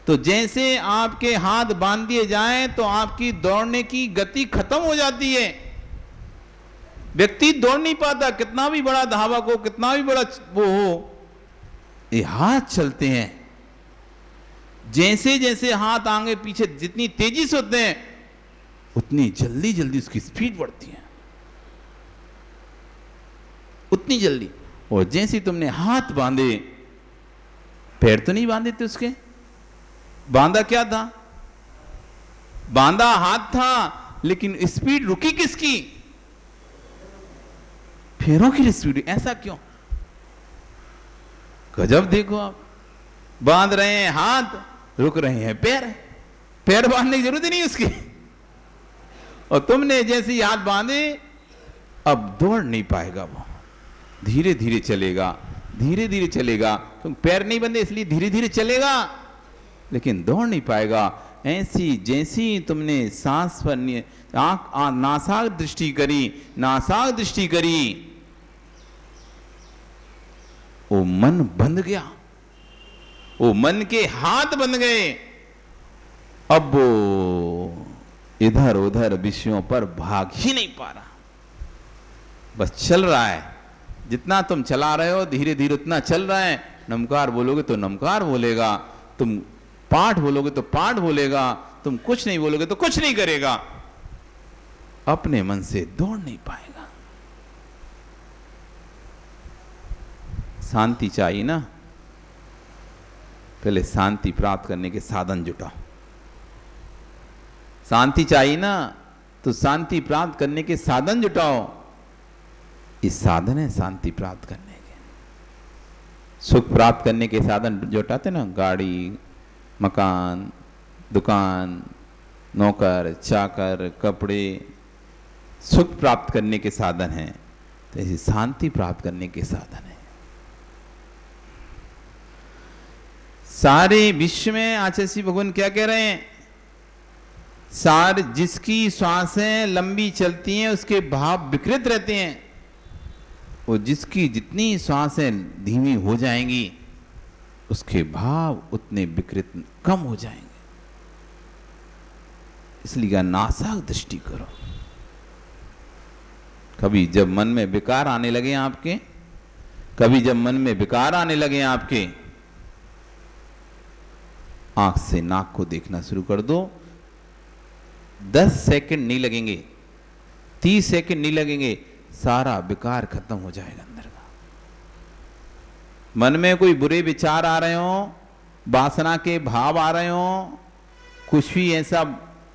तो जैसे आपके हाथ बांध दिए जाएं तो आपकी दौड़ने की गति खत्म हो जाती है। व्यक्ति दौड़ नहीं पाता, कितना भी बड़ा धावक हो, कितना भी बड़ा वो हो, ये हाथ चलते हैं। जैसे जैसे हाथ आगे पीछे जितनी तेजी से होते हैं, उतनी जल्दी जल्दी उसकी स्पीड बढ़ती है, उतनी जल्दी। और जैसे तुमने हाथ बांधे, पैर तो नहीं बांधे थे उसके, बांधा क्या था? बांधा हाथ था, लेकिन स्पीड रुकी किसकी? पैरों की स्पीड। ऐसा क्यों? गजब। देखो आप, बांध रहे हैं हाथ, रुक रहे हैं पैर। पैर बांधने की जरूरत ही नहीं उसकी। और तुमने जैसे ही हाथ बांधे, अब दौड़ नहीं पाएगा वो, धीरे धीरे चलेगा, धीरे धीरे चलेगा। तुम पैर नहीं बंधे इसलिए धीरे धीरे चलेगा, लेकिन दौड़ नहीं पाएगा। ऐसी जैसी तुमने सांस पर नासाक दृष्टि करी, नासाक दृष्टि करी, वो मन बंध गया, वो मन के हाथ बंध गए। अब वो इधर उधर विषयों पर भाग ही नहीं पा रहा, बस चल रहा है। जितना तुम चला रहे हो धीरे धीरे उतना चल रहा है। नमकार बोलोगे तो नमकार बोलेगा, तुम पाठ बोलोगे तो पाठ बोलेगा, तुम कुछ नहीं बोलोगे तो कुछ नहीं करेगा, अपने मन से दौड़ नहीं पाएगा। शांति चाहिए ना, पहले शांति प्राप्त करने के साधन जुटाओ। शांति चाहिए ना, तो शांति प्राप्त करने के साधन जुटाओ। इस साधन है शांति प्राप्त करने के। सुख प्राप्त करने के साधन जुटाते ना, गाड़ी, मकान, दुकान, नौकर, चाकर, कपड़े, सुख प्राप्त करने के साधन हैं। तो ऐसी शांति प्राप्त करने के साधन है। सारे विश्व में आचार्य श्री भगवान क्या कह रहे हैं? सार जिसकी श्वासें लंबी चलती हैं उसके भाव विकृत रहते हैं, और जिसकी जितनी श्वासें धीमी हो जाएंगी उसके भाव उतने विकृत कम हो जाएंगे। इसलिए नासाक दृष्टि करो। कभी जब मन में विकार आने लगे आपके, कभी जब मन में विकार आने लगे आपके, आंख से नाक को देखना शुरू कर दो। 10 सेकंड नहीं लगेंगे, 30 सेकंड नहीं लगेंगे, सारा विकार खत्म हो जाएगा अंदर का। मन में कोई बुरे विचार आ रहे हो, वासना के भाव आ रहे हो, कुछ भी ऐसा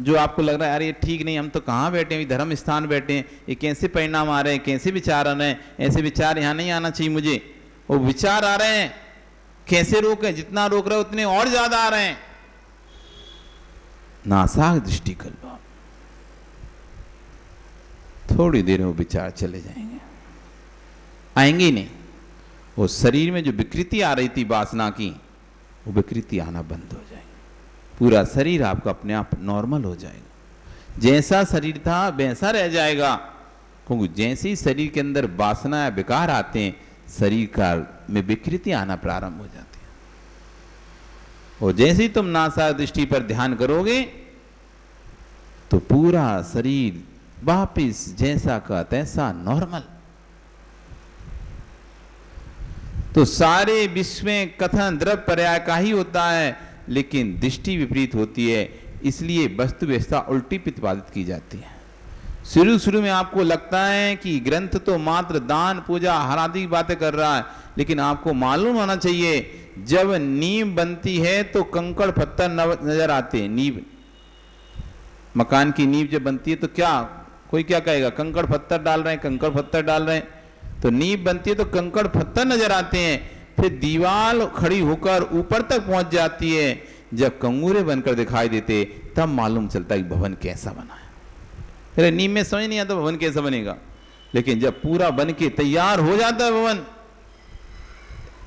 जो आपको लग रहा है अरे ये ठीक नहीं, हम तो कहाँ बैठे हैं, धर्म स्थान बैठे हैं, ये कैसे परिणाम आ रहे हैं, कैसे विचार आ रहे हैं, ऐसे विचार यहाँ नहीं आना चाहिए मुझे, वो विचार आ रहे हैं, कैसे रोकें? जितना रोक रहे हो उतने और ज्यादा आ रहे हैं। नासाक दृष्टि कर लो। थोड़ी देर में वो विचार चले जाएंगे, आएंगे ही नहीं। वो शरीर में जो विकृति आ रही थी वासना की, वो विकृति आना बंद हो जाएगी। पूरा शरीर आपका अपने आप नॉर्मल हो जाएगा। जैसा शरीर था वैसा रह जाएगा, क्योंकि जैसे ही शरीर के अंदर वासना या विकार आते हैं, शरीर का में विकृति आना प्रारंभ हो जाती है। और जैसे ही तुम नासा दृष्टि पर ध्यान करोगे तो पूरा शरीर वापिस जैसा का तैसा नॉर्मल। तो सारे विश्व में कथन द्रव्य पर्याय का ही होता है, लेकिन दृष्टि विपरीत होती है, इसलिए वस्तु व्यवस्था उल्टी प्रतिपादित की जाती है। शुरू शुरू में आपको लगता है कि ग्रंथ तो मात्र दान पूजा आहार आदि की बातें कर रहा है, लेकिन आपको मालूम होना चाहिए जब नींव बनती है तो कंकड़ पत्थर नजर आते हैं। नींव, मकान की नींव जब बनती है तो क्या कोई क्या कहेगा, कंकड़ पत्थर डाल रहे हैं, कंकड़ पत्थर डाल रहे हैं। तो नींव बनती है तो कंकड़ पत्थर नजर आते हैं, फिर दीवार खड़ी होकर ऊपर तक पहुंच जाती है। जब कंगूरे बनकर दिखाई देते तब मालूम चलता है कि भवन कैसा बना है। अरे नींव में समझ नहीं आता भवन कैसा बनेगा, लेकिन जब पूरा बन के तैयार हो जाता है भवन,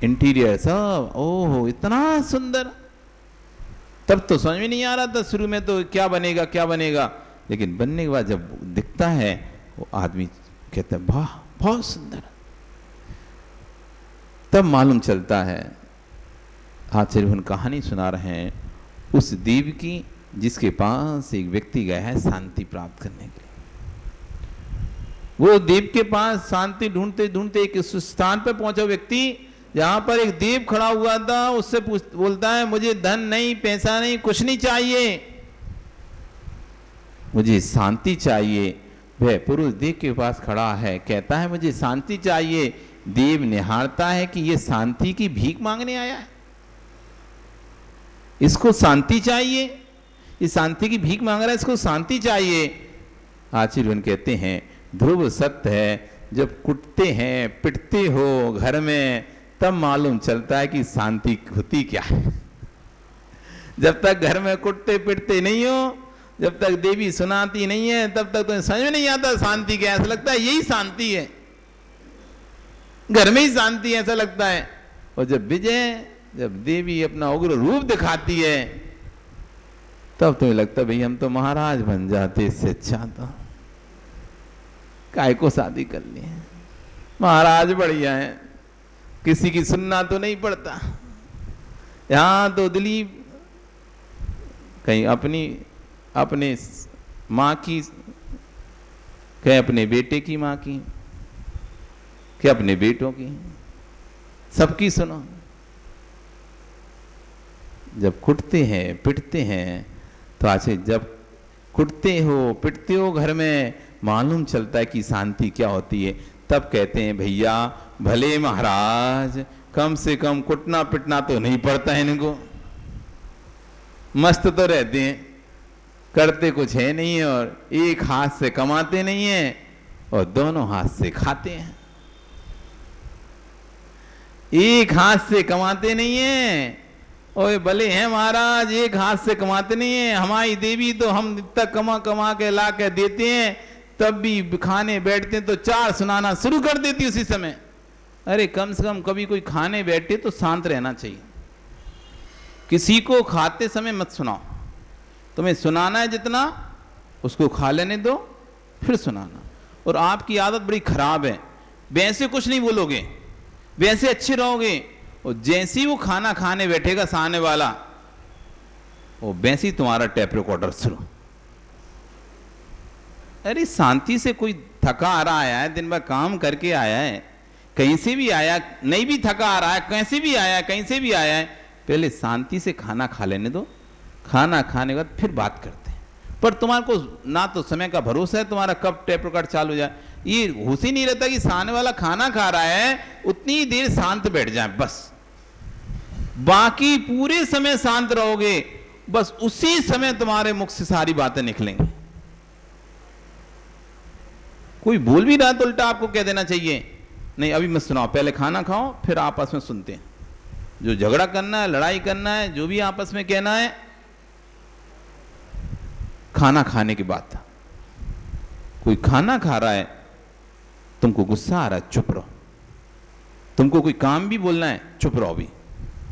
इंटीरियर सब, ओहो इतना सुंदर, तब तो समझ में नहीं आ रहा था शुरू में तो क्या बनेगा क्या बनेगा, लेकिन बनने के बाद जब दिखता है वो आदमी कहता है वाह बहुत सुंदर। तब मालूम चलता है। आचार्य उन कहानी सुना रहे हैं उस देव की जिसके पास एक व्यक्ति गया है शांति प्राप्त करने के लिए। वो देव के पास शांति ढूंढते ढूंढते एक स्थान पर पहुंचा व्यक्ति जहां पर एक देव खड़ा हुआ था। उससे बोलता है मुझे धन नहीं, पैसा नहीं, कुछ नहीं चाहिए, मुझे शांति चाहिए। वह पुरुष देव के पास खड़ा है, कहता है मुझे शांति चाहिए। देव निहारता है कि ये शांति की भीख मांगने आया है, इसको शांति चाहिए, इस शांति की भीख मांग रहा है, इसको शांति चाहिए। आचार्य कहते हैं ध्रुव सत्य है, जब कुटते हैं पिटते हो घर में तब मालूम चलता है कि शांति होती क्या है। जब तक घर में कुटते पिटते नहीं हो, जब तक देवी सुनाती नहीं है, तब तक तो समझ में नहीं आता शांति क्या। ऐसा लगता है यही शांति है, घर में ही शांति है ऐसा लगता है। और जब देवी अपना उग्र रूप दिखाती है तब तुम्हें लगता है भाई हम तो महाराज बन जाते, इससे अच्छा तो काय को शादी कर ली है, महाराज बढ़िया है, किसी की सुनना तो नहीं पड़ता। यहाँ तो दिलीप कहीं अपने माँ की, कहीं अपने बेटे की माँ की, कहीं अपने बेटों की, सबकी सुनो। जब कुटते हैं पिटते हैं तो ऐसे जब कुटते हो पिटते हो घर में मालूम चलता है कि शांति क्या होती है। तब कहते हैं भैया भले महाराज कम से कम कुटना पिटना तो नहीं पड़ता है इनको, मस्त तो रहते हैं, करते कुछ है नहीं और एक हाथ से कमाते नहीं है और दोनों हाथ से खाते हैं। एक हाथ से कमाते नहीं है और भले हैं महाराज एक हाथ से कमाते नहीं है। हमारी देवी तो हम इतना कमा कमा के ला के देते हैं, तब भी खाने बैठते हैं तो 4 सुनाना शुरू कर देती उसी समय। अरे कम से कम कभी कोई खाने बैठे तो शांत रहना चाहिए। किसी को खाते समय मत सुनाओ, तुम्हें सुनाना है जितना उसको खा लेने दो फिर सुनाना। और आपकी आदत बड़ी खराब है, वैसे कुछ नहीं बोलोगे, वैसे अच्छे रहोगे, और जैसे ही वो खाना खाने बैठेगा सामने वाला, वो वैसे ही तुम्हारा टेप रिकॉर्डर शुरू। अरे शांति से, कोई थका आ रहा आया है, दिन भर काम करके आया है, कहीं से भी आया, नहीं भी थका आ रहा है, कैसे भी आया है, कहीं से भी आया है, पहले शांति से खाना खा लेने दो। खाना खाने के बाद फिर बात करते हैं। पर तुम्हारे को ना तो समय का भरोसा है तुम्हारा कब टेप रिकॉर्ड चालू हो जाए, ये होश ही नहीं रहता कि सामने वाला खाना खा रहा है उतनी देर शांत बैठ जाए बस। बाकी पूरे समय शांत रहोगे, बस उसी समय तुम्हारे मुख से सारी बातें निकलेंगी। कोई बोल भी रहा तो उल्टा आपको कह देना चाहिए नहीं अभी मत सुनाओ, पहले खाना खाओ फिर आपस में सुनते हैं। जो झगड़ा करना है, लड़ाई करना है, जो भी आपस में कहना है, खाना खाने के बाद। कोई खाना खा रहा है, तुमको गुस्सा आ रहा है, चुप रहो। तुमको कोई काम भी बोलना है, चुप रहो। भी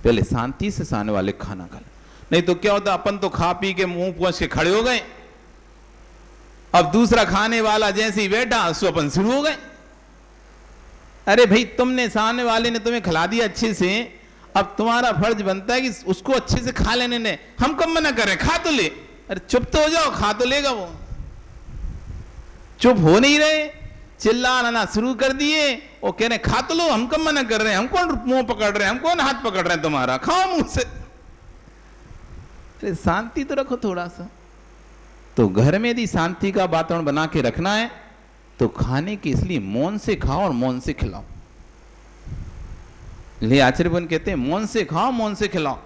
पहले शांति से सामने वाले खाना खा ले। नहीं तो क्या होता, अपन तो खा पी के मुंह पहुंच के खड़े हो गए, अब दूसरा खाने वाला जैसे ही बैठा सो अपन शुरू हो गए। अरे भाई तुमने, सामने वाले ने तुम्हें खिला दिया अच्छे से, अब तुम्हारा फर्ज बनता है कि उसको अच्छे से खा लेने ने। हम कब मना कर रहे हैं, खा तो ले। अरे चुप तो हो जाओ, खा तो लेगा वो। चुप हो नहीं रहे, चिल्लाना शुरू कर दिए और कह रहे खा तो लो, हम कब मना कर रहे हैं, हम कौन मुंह पकड़ रहे हैं, हम कौन हाथ पकड़ रहे हैं तुम्हारा, खाओ मुंह से। शांति तो रखो थोड़ा सा। तो घर में यदि शांति का वातावरण बना के रखना है तो खाने के इसलिए मौन से खाओ और मौन से खिलाओ। ले आचार्य बन कहते हैं मौन से खाओ मौन से खिलाओ।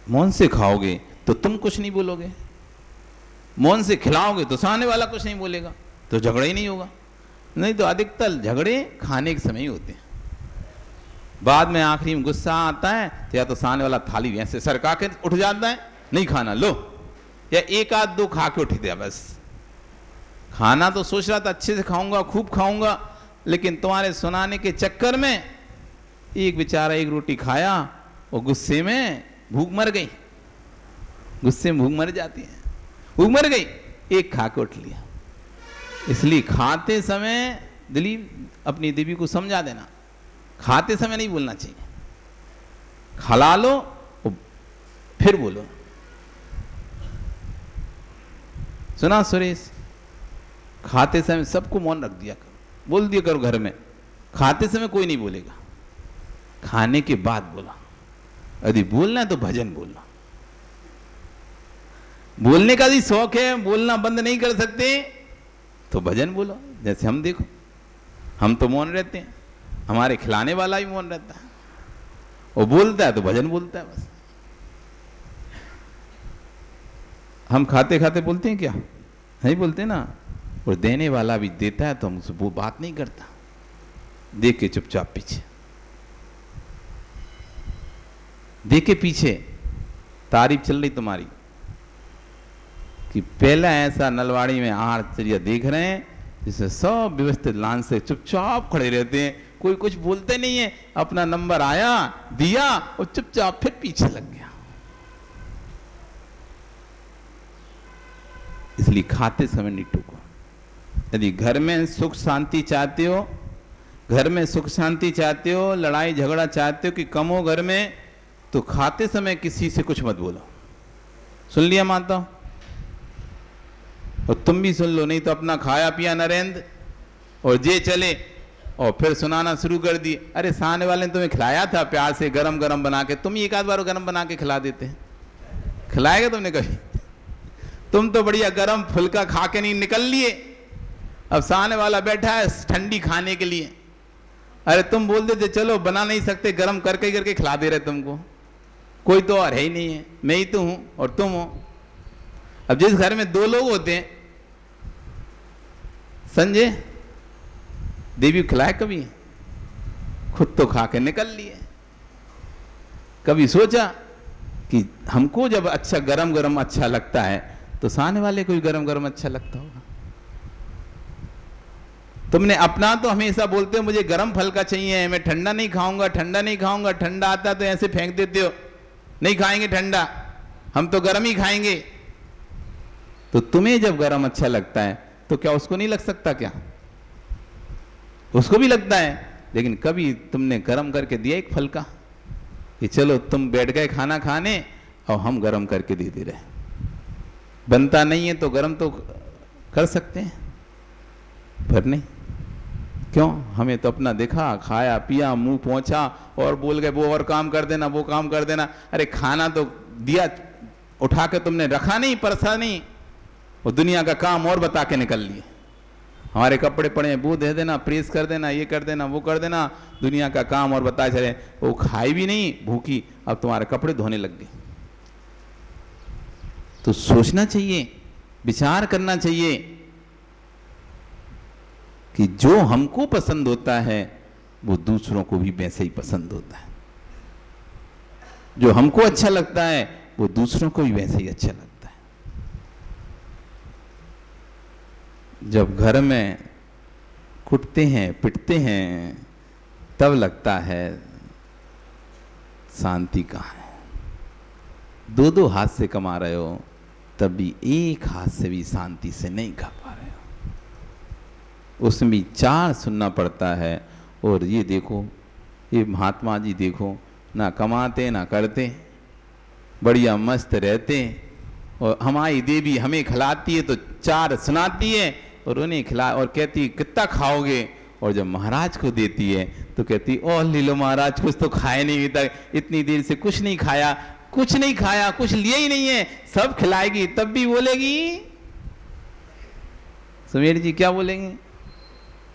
मौन से खाओगे तो तुम कुछ नहीं बोलोगे, मौन से खिलाओगे तो सामने वाला कुछ नहीं बोलेगा, तो झगड़ा ही नहीं होगा। नहीं तो अधिकतर झगड़े खाने के समय ही होते हैं। बाद में आखिरी में गुस्सा आता है तो या तो सामने वाला थाली ऐसे सरका के उठ जाता है, नहीं खाना लो, या एक आध दो खा के उठ दिया बस। खाना तो सोच रहा था अच्छे से खाऊंगा, खूब खाऊंगा, लेकिन तुम्हारे सुनाने के चक्कर में एक बेचारा एक रोटी खाया और गुस्से में भूख मर गई। गुस्से में भूख मर जाती है, भूख मर गई, एक खा के उठ लिया। इसलिए खाते समय दिलीप अपनी देवी को समझा देना, खाते समय नहीं बोलना चाहिए, खिला लो फिर बोलो। सुना सुरेश, खाते समय सबको मौन रख दिया करो, बोल दिया करो घर में, खाते समय कोई नहीं बोलेगा, खाने के बाद बोला। यदि बोलना है तो भजन बोलना। बोलने का भी शौक है, बोलना बंद नहीं कर सकते तो भजन बोलो। जैसे हम देखो, हम तो मौन रहते हैं, हमारे खिलाने वाला भी मौन रहता है, वो बोलता है तो भजन बोलता है बस। हम खाते खाते बोलते हैं क्या, नहीं बोलते ना। और देने वाला भी देता है तो हम वो बात नहीं करता, देख के चुपचाप पीछे, देख के पीछे। तारीफ चल रही तुम्हारी कि पहला ऐसा नलवाड़ी में आश्चर्य देख रहे हैं जिससे सब व्यवस्थित लाइन से चुपचाप खड़े रहते हैं, कोई कुछ बोलते नहीं है, अपना नंबर आया दिया और चुपचाप फिर पीछे लग गया। इसलिए खाते समय नहीं टूको। यदि घर में सुख शांति चाहते हो घर में सुख शांति चाहते हो, लड़ाई झगड़ा चाहते हो कि कम हो घर में, तो खाते समय किसी से कुछ मत बोलो। सुन लिया माता? और तुम भी सुन लो, नहीं तो अपना खाया पिया नरेंद्र और जे चले और फिर सुनाना शुरू कर दिए। अरे सामने वाले ने तुम्हें खिलाया था प्यार से गरम गरम बना के, तुम ही एक आध बार गरम बना के खिला देते। खिलाएगा तुमने कभी? तुम तो बढ़िया गरम फुल्का खा के नहीं निकल लिए, अब सामने वाला बैठा है ठंडी खाने के लिए। अरे तुम बोल देते चलो, बना नहीं सकते, गरम करके खिला दे रहे तुमको। कोई तो और है ही नहीं है, मैं ही तो हूं और तुम हो। अब जिस घर में 2 लोग होते हैं, संजय देवी खिलाए कभी? खुद तो खा के निकल लिए। कभी सोचा कि हमको जब अच्छा गरम गरम अच्छा लगता है तो सामने वाले को भी गरम गरम अच्छा लगता होगा? तुमने अपना तो हमेशा बोलते हो मुझे गरम फल का चाहिए, मैं ठंडा नहीं खाऊंगा, ठंडा नहीं खाऊंगा, ठंडा आता तो ऐसे फेंक देते हो, नहीं खाएंगे ठंडा, हम तो गरम ही खाएंगे। तो तुम्हें जब गरम अच्छा लगता है तो क्या उसको नहीं लग सकता? क्या उसको भी लगता है? लेकिन कभी तुमने गरम करके दिया एक फल का कि चलो तुम बैठ गए खाना खाने और हम गरम करके दे दे रहे। बनता नहीं है तो गरम तो कर सकते हैं, पर नहीं। क्यों? हमें तो अपना देखा, खाया पिया, मुंह पहुंचा और बोल गए वो और काम कर देना, वो काम कर देना। अरे खाना तो दिया, उठा के तुमने रखा नहीं, परसा नहीं, और दुनिया का काम और बता के निकल लिए। हमारे कपड़े पड़े हैं, वो दे देना, प्रेस कर देना, ये कर देना, वो कर देना, दुनिया का काम और बताए चले। वो खाई भी नहीं, भूखी, अब तुम्हारे कपड़े धोने लग गए। तो सोचना चाहिए, विचार करना चाहिए कि जो हमको पसंद होता है वो दूसरों को भी वैसे ही पसंद होता है। जो हमको अच्छा लगता है वो दूसरों को भी वैसे ही अच्छा लगता है। जब घर में कुटते हैं, पिटते हैं, तब लगता है शांति कहाँ है। 2-2 हाथ से कमा रहे हो तब भी एक हाथ से भी शांति से नहीं खा पा रहे हो, उसमें भी 4 सुनना पड़ता है। और ये देखो, ये महात्मा जी देखो, ना कमाते ना करते, बढ़िया मस्त रहते, और हमारी देवी हमें खिलाती है तो 4 सुनाती है और उन्हें खिला और कहती है कितना खाओगे, और जब महाराज को देती है तो कहती ओ ले लो महाराज, कुछ तो खाए नहीं तक, इतनी देर से कुछ नहीं खाया, कुछ नहीं खाया, कुछ लिया ही नहीं है, सब खिलाएगी। तब भी बोलेगी, सुमेर जी क्या बोलेंगे?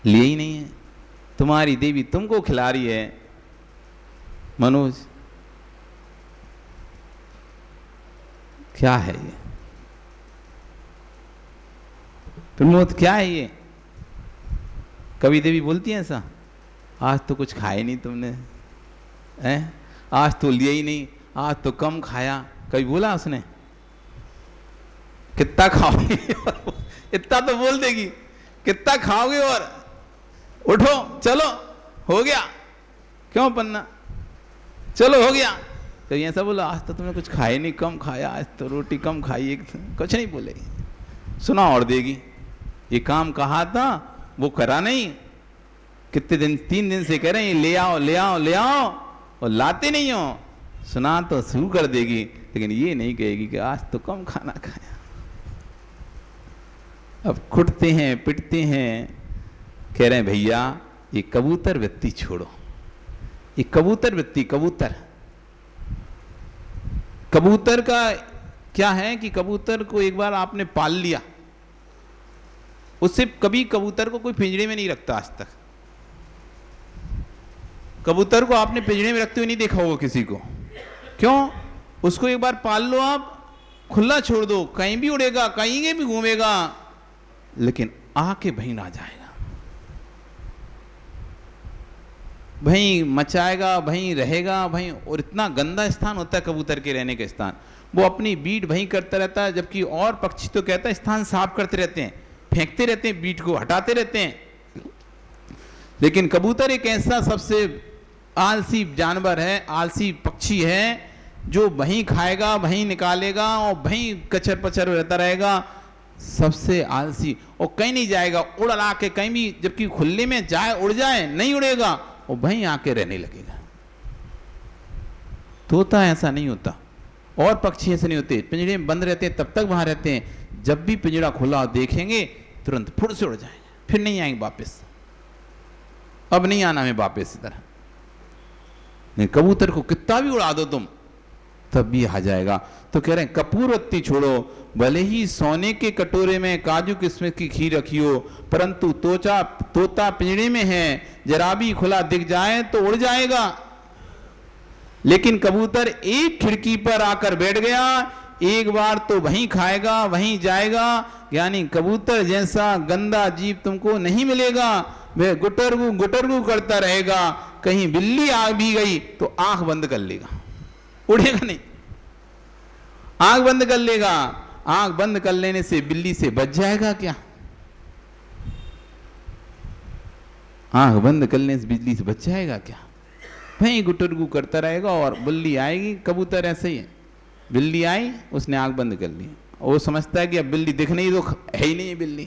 लिए ही नहीं है। तुम्हारी देवी तुमको खिला रही है मनोज, क्या है ये? प्रमोद क्या है ये? कभी देवी बोलती है ऐसा? आज तो कुछ खाए नहीं तुमने, हैं? आज तो लिया ही नहीं, आज तो कम खाया। कभी बोला उसने? कितना खाओगे? इतना तो बोल देगी, कितना खाओगे और उठो चलो हो गया, क्यों पन्ना, चलो हो गया। कभी ऐसा बोला आज तो तुमने कुछ खाया नहीं, कम खाया, आज तो रोटी कम खाई, कुछ नहीं बोलेगी, सुना और देगी। ये काम कहा था वो करा नहीं, कितने दिन, 3 दिन से कह रहे हैं ले आओ ले आओ ले आओ, और लाते नहीं हो। सुना तो शुरू कर देगी, लेकिन ये नहीं कहेगी कि आज तो कम खाना खाया। अब कुटते हैं पिटते हैं, कह रहे हैं भैया ये कबूतर वृत्ति छोड़ो, ये कबूतर वृत्ति, कबूतर का क्या है कि कबूतर को एक बार आपने पाल लिया, उससे कभी कबूतर को कोई पिंजरे में नहीं रखता आज तक। कबूतर को आपने पिंजरे में रखते हुए नहीं देखा होगा किसी को। क्यों? उसको एक बार पाल लो आप, खुला छोड़ दो, कहीं भी उड़ेगा, कहीं भी घूमेगा, लेकिन आके वहीं ना जाएगा, वहीं मचाएगा, वहीं रहेगा, वहीं। और इतना गंदा स्थान होता है कबूतर के रहने का स्थान, वो अपनी बीट वहीं करता रहता है, जबकि और पक्षी तो कहता है स्थान साफ करते रहते हैं, फेंकते रहते हैं, बीट को हटाते रहते हैं। लेकिन कबूतर एक ऐसा सबसे आलसी जानवर है, आलसी पक्षी है, जो वहीं खाएगा, वहीं निकालेगा और वहीं कचर पचर रहता रहेगा। सबसे आलसी, और कहीं नहीं जाएगा, उड़ ला के कहीं भी, जबकि खुले में जाए उड़ जाए नहीं उड़ेगा, वो वहीं आके रहने लगेगा। तोता ऐसा नहीं होता, और पक्षी ऐसे नहीं होते, पिंजरे में बंद रहते हैं तब तक वहां रहते हैं, जब भी पिंजरा खुला देखेंगे तुरंत फुट से उड़ जाएंगे, फिर नहीं आएंगे वापस, अब नहीं आना हमें वापस इधर। नहीं, कबूतर को कितना भी उड़ा दो तुम तब भी आ जाएगा। तो कह रहे हैं कपूरवत्ती छोड़ो, भले ही सोने के कटोरे में काजू किस्मिस की खीर रखी हो, परंतु तोता पिंजरे में है, जरा भी खुला दिख जाए तो उड़ जाएगा। लेकिन कबूतर एक खिड़की पर आकर बैठ गया, एक बार तो वहीं खाएगा वहीं जाएगा। यानी कबूतर जैसा गंदा जीव तुमको नहीं मिलेगा, वह गुटरगू करता रहेगा। कहीं बिल्ली आ भी गई तो आंख बंद कर लेगा, उड़ेगा नहीं, आंख बंद कर लेगा। आंख बंद कर लेने से बिल्ली से बच जाएगा क्या? आंख बंद करने से बिल्ली से बच जाएगा क्या? वहीं गुटरगू करता रहेगा और बिल्ली आएगी। कबूतर ऐसे ही है, बिल्ली आई उसने आंख बंद कर ली, वो समझता है कि अब बिल्ली दिख नहीं तो है ही नहीं, बिल्ली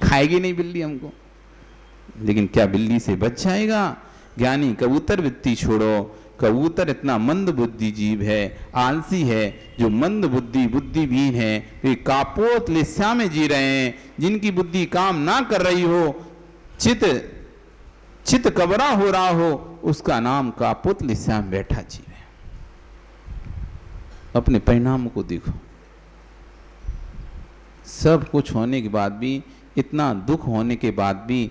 खाएगी नहीं बिल्ली हमको, लेकिन क्या बिल्ली से बच जाएगा? ज्ञानी कबूतर वृत्ति छोड़ो। कबूतर इतना मंद बुद्धि जीव है, आलसी है, जो मंद बुद्धिहीन है, वे कापोत लिस्सा में जी रहे हैं, जिनकी बुद्धि काम ना कर रही हो, चित कबरा हो रहा हो, उसका नाम कापोत लिस्सा में बैठा जीव है। अपने परिणाम को देखो, सब कुछ होने के बाद भी, इतना दुख होने के बाद भी,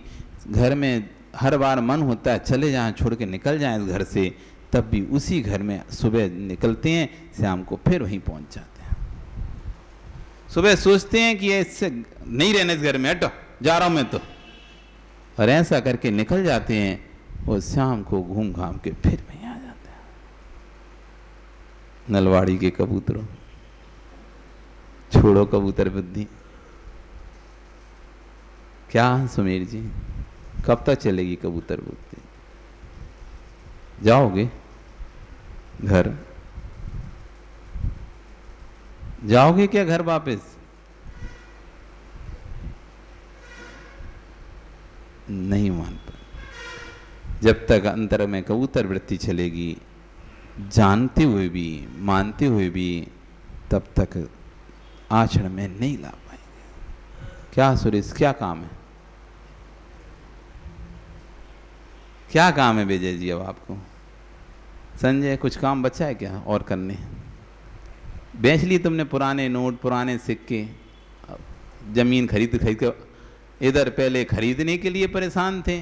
घर में हर बार मन होता है चले जाएं, छोड़ के निकल जाएं इस घर से, तब भी उसी घर में सुबह निकलते हैं, शाम को फिर वहीं पहुंच जाते हैं। सुबह सोचते हैं कि इससे नहीं रहने इस घर में, हटो जा रहा हूं मैं तो, और ऐसा करके निकल जाते हैं, और शाम को घूम घाम के फिर वहीं आ जाते हैं। नलवाड़ी के कबूतरों, छोड़ो कबूतर बुद्धि। क्या सुमेर जी, कब तक चलेगी कबूतर बुद्धि? जाओगे घर, जाओगे क्या घर वापस? नहीं मानता। जब तक अंतर में कबूतर वृत्ति चलेगी, जानते हुए भी मानते हुए भी, तब तक आचरण में नहीं ला पाएंगे। क्या सुरेश, क्या काम है? क्या काम है विजय जी अब आपको? संजय, कुछ काम बचा है क्या और करने? बेच लिए तुमने पुराने नोट, पुराने सिक्के, जमीन खरीद के इधर पहले खरीदने के लिए परेशान थे,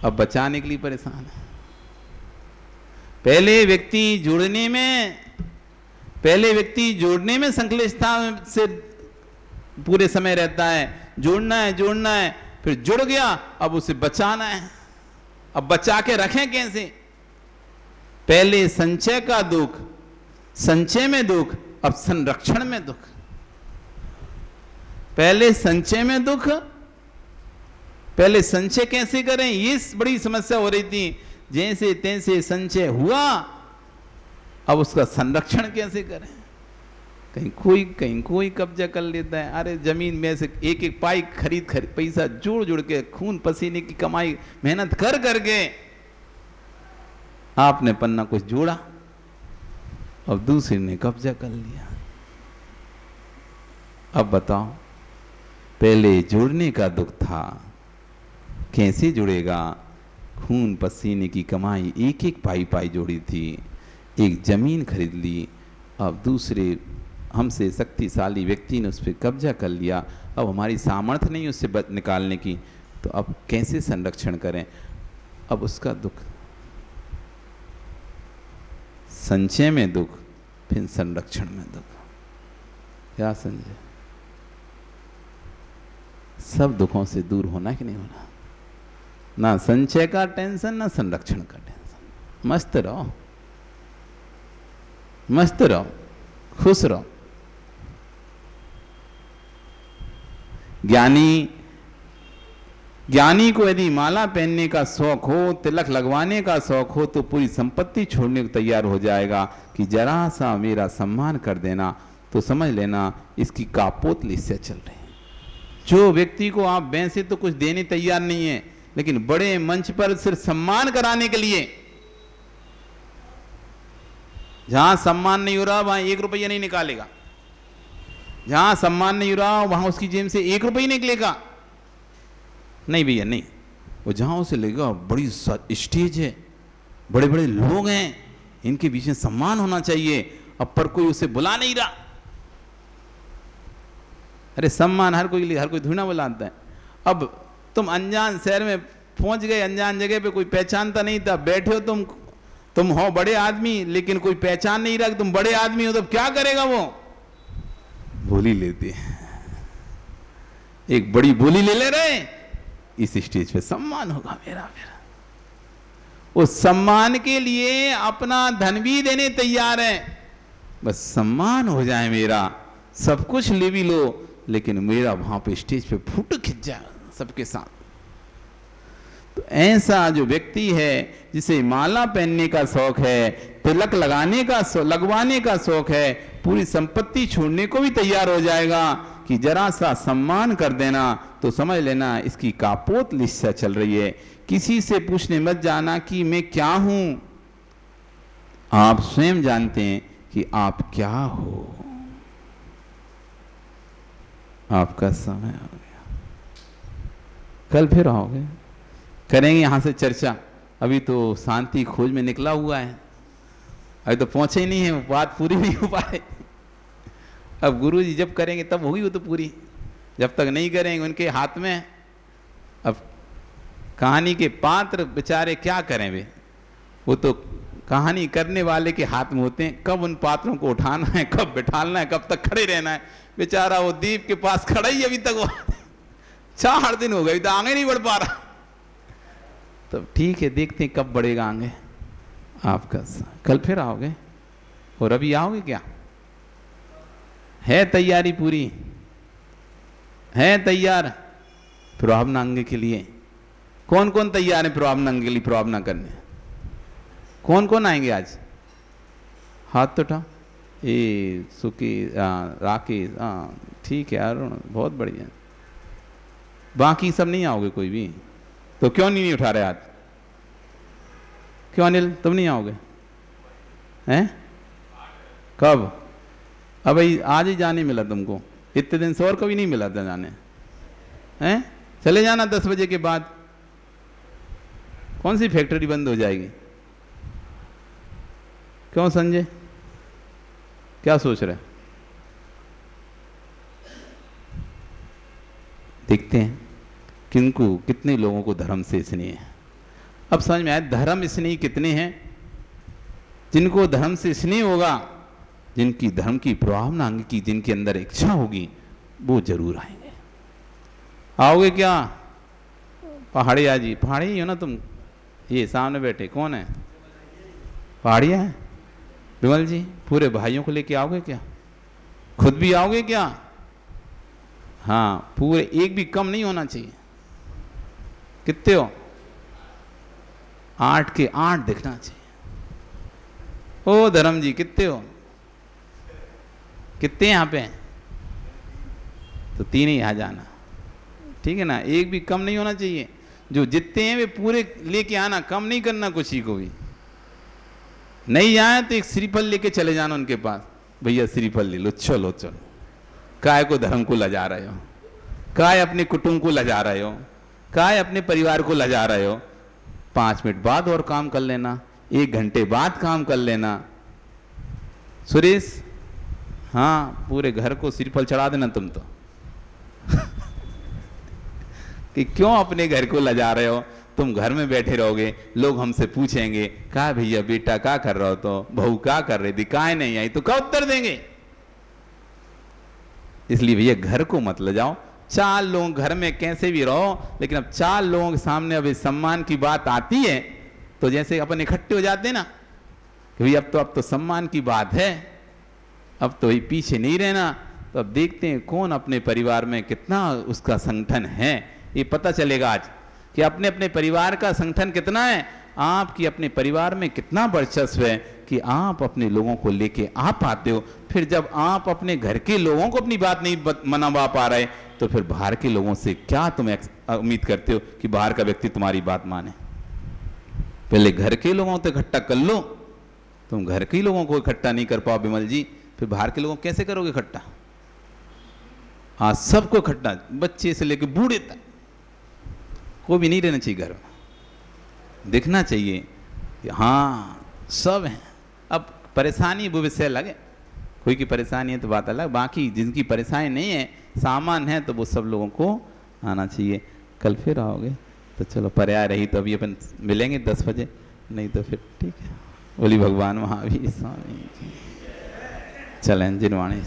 अब बचाने के लिए परेशान है। पहले व्यक्ति जोड़ने में संश्लिष्टता से पूरे समय रहता है, जोड़ना है, फिर जुड़ गया, अब उसे बचाना है। अब बचा के रखें कैसे? पहले संचय का दुख, संचय में दुख, अब संरक्षण में दुख। पहले संचय में दुख, पहले संचय कैसे करें, ये बड़ी समस्या हो रही थी। जैसे तैसे संचय हुआ, अब उसका संरक्षण कैसे करें? कहीं कोई कब्जा कर लेता है। अरे जमीन में से एक एक पाई खरीद पैसा जोड़ के, खून पसीने की कमाई, मेहनत कर करके आपने पन्ना कुछ जोड़ा, अब दूसरे ने कब्जा कर लिया। अब बताओ, पहले जोड़ने का दुख था, कैसे जुड़ेगा? खून पसीने की कमाई, एक एक पाई जोड़ी थी, एक जमीन खरीद ली, अब दूसरे हमसे शक्तिशाली व्यक्ति ने उस पर कब्जा कर लिया। अब हमारी सामर्थ्य नहीं उससे निकालने की, तो अब कैसे संरक्षण करें? अब उसका दुख, संचय में दुख, फिर संरक्षण में दुख। क्या संजय, सब दुखों से दूर होना कि नहीं होना? ना संचय का टेंशन, ना संरक्षण का टेंशन। मस्त रहो, खुश रहो। ज्ञानी को यदि माला पहनने का शौक हो, तिलक लगवाने का शौक हो, तो पूरी संपत्ति छोड़ने को तैयार हो जाएगा कि जरा सा मेरा सम्मान कर देना तो समझ लेना इसकी कापोतली से चल रही है। जो व्यक्ति को आप वैसे तो कुछ देने तैयार नहीं है, लेकिन बड़े मंच पर सिर्फ सम्मान कराने के लिए, जहां सम्मान नहीं हो रहा वहां 1 रुपया नहीं निकालेगा, जहां सम्मान नहीं हो रहा वहां उसकी जेब से 1 रुपया निकलेगा, नहीं भैया नहीं। वो जहां उसे लगेगा बड़ी स्टेज है, बड़े बड़े लोग हैं, इनके बीच में सम्मान होना चाहिए, अब पर कोई उसे बुला नहीं रहा। अरे सम्मान हर कोई थोड़ी ना बुलाता है। अब तुम अनजान शहर में पहुंच गए, अनजान जगह पे, कोई पहचानता नहीं था, बैठे हो तुम हो बड़े आदमी, लेकिन कोई पहचान नहीं रहा कि तुम बड़े आदमी हो, तो क्या करेगा वो? बोली लेते हैं, एक बड़ी बोली ले रहे, इस स्टेज पे सम्मान होगा मेरा। उस सम्मान के लिए अपना धन भी देने तैयार है, बस सम्मान हो जाए मेरा, सब कुछ ले भी लो, लेकिन मेरा वहां पे स्टेज पे फोटो खिंच जाए सबके साथ। तो ऐसा जो व्यक्ति है जिसे माला पहनने का शौक है, तिलक लगवाने का शौक है, पूरी संपत्ति छोड़ने को भी तैयार हो जाएगा कि जरा सा सम्मान कर देना, तो समझ लेना इसकी कापोत लिस्सा चल रही है। किसी से पूछने मत जाना कि मैं क्या हूं, आप स्वयं जानते हैं कि आप क्या हो। आपका समय हो गया, कल फिर आओगे, करेंगे यहां से चर्चा। अभी तो शांति खोज में निकला हुआ है, अभी तो पहुंचे ही नहीं है, बात पूरी नहीं हो पाए। अब गुरु जी जब करेंगे तब होगी वो तो पूरी, जब तक नहीं करेंगे उनके हाथ में। अब कहानी के पात्र बेचारे क्या करें वे, वो तो कहानी करने वाले के हाथ में होते हैं, कब उन पात्रों को उठाना है, कब बिठाना है, कब तक खड़े रहना है। बेचारा वो दीप के पास खड़ा ही अभी तक, वो 4 दिन हो गए, अभी तो आगे नहीं बढ़ पा रहा। तब ठीक है, देखते हैं कब बढ़ेगा आगे आपका। कल फिर आओगे, और अभी आओगे क्या? है तैयारी पूरी? है तैयार प्रभावनांग के लिए? कौन कौन तैयार है प्रभावनांग के लिए, प्रभावना करने? कौन कौन आएंगे आज? हाथ तो उठा। ए सुकी, राकेश, ठीक है, अरुण, बहुत बढ़िया। बाकी सब नहीं आओगे कोई भी? तो क्यों नहीं उठा रहे हाथ? क्यों अनिल, तुम नहीं आओगे? हैं? कब? अब आज ही जाने मिला तुमको, इतने दिन से और कभी नहीं मिला था जाने। हैं? चले जाना 10 बजे के बाद। कौन सी फैक्ट्री बंद हो जाएगी? क्यों संजय, क्या सोच रहे? देखते हैं किनको, कितने लोगों को धर्म से स्नेह है। अब समझ में आया धर्म स्नेही कितने हैं। जिनको धर्म से स्नेह होगा, जिनकी धर्म की प्रभावना की, जिनके अंदर इच्छा होगी, वो जरूर आएंगे। आओगे क्या? पहाड़िया जी, पहाड़ी हो ना तुम? ये सामने बैठे कौन है? पहाड़िया है? विमल जी, पूरे भाइयों को लेके आओगे क्या? खुद भी आओगे क्या? हाँ, पूरे, एक भी कम नहीं होना चाहिए। कितने हो? 8 के 8 दिखना चाहिए। ओ धर्म जी, कितने हो? कितने यहाँ पे? तो 3 ही आ जाना, ठीक है ना? एक भी कम नहीं होना चाहिए। जो जितने हैं वे पूरे लेके आना, कम नहीं करना किसी को भी। नहीं आए तो एक श्रीफल लेके चले जाना उनके पास, भैया श्रीफल ले लो, चलो चलो। काय को धर्म को लजा रहे हो? काय अपने कुटुंब को लजा रहे हो? काय अपने परिवार को लजा रहे हो? 5 मिनट बाद और काम कर लेना, 1 घंटे बाद काम कर लेना। सुरेश, हाँ, पूरे घर को श्रीफल चढ़ा देना तुम तो। कि क्यों अपने घर को लजा रहे हो? तुम घर में बैठे रहोगे, लोग हमसे पूछेंगे, कहा भैया बेटा क्या कर रहा हो, तो बहू क्या कर रही थी, काय नहीं आई, तो क्या उत्तर देंगे? इसलिए भैया घर को मत ले जाओ। 4 लोग घर में कैसे भी रहो, लेकिन अब 4 लोगों के सामने अभी सम्मान की बात आती है, तो जैसे अपन इकट्ठे हो जाते हैं ना कि भैया अब तो सम्मान की बात है, अब तो ये पीछे नहीं रहना। तो अब देखते हैं कौन अपने परिवार में कितना उसका संगठन है, ये पता चलेगा आज कि अपने अपने परिवार का संगठन कितना है, आपकी अपने परिवार में कितना वर्चस्व है, कि आप अपने लोगों को लेके आ पाते हो, फिर जब आप अपने घर के लोगों को अपनी बात नहीं मनवा पा रहे, तो फिर बाहर के लोगों से क्या तुम उम्मीद करते हो कि बाहर का व्यक्ति तुम्हारी बात माने? पहले घर के लोगों से इकट्ठा कर लो। तुम घर के लोगों को इकट्ठा नहीं कर पाओ विमल जी, फिर बाहर के लोगों को कैसे करोगे इकट्ठा? हाँ, सबको इकट्ठा, बच्चे से लेकर बूढ़े तक, कोई भी नहीं रहना चाहिए घर में। दिखना चाहिए कि हाँ सब हैं। अब परेशानी वो विषय अलग है, कोई की परेशानी है तो बात अलग, बाकी जिनकी परेशानी नहीं है, सामान है, तो वो सब लोगों को आना चाहिए। कल फिर आओगे तो चलो, पर्याय रही तो अभी अपन मिलेंगे 10 बजे, नहीं तो फिर ठीक है। बोली भगवान महावीर स्वामी। चलें जिनवाणी।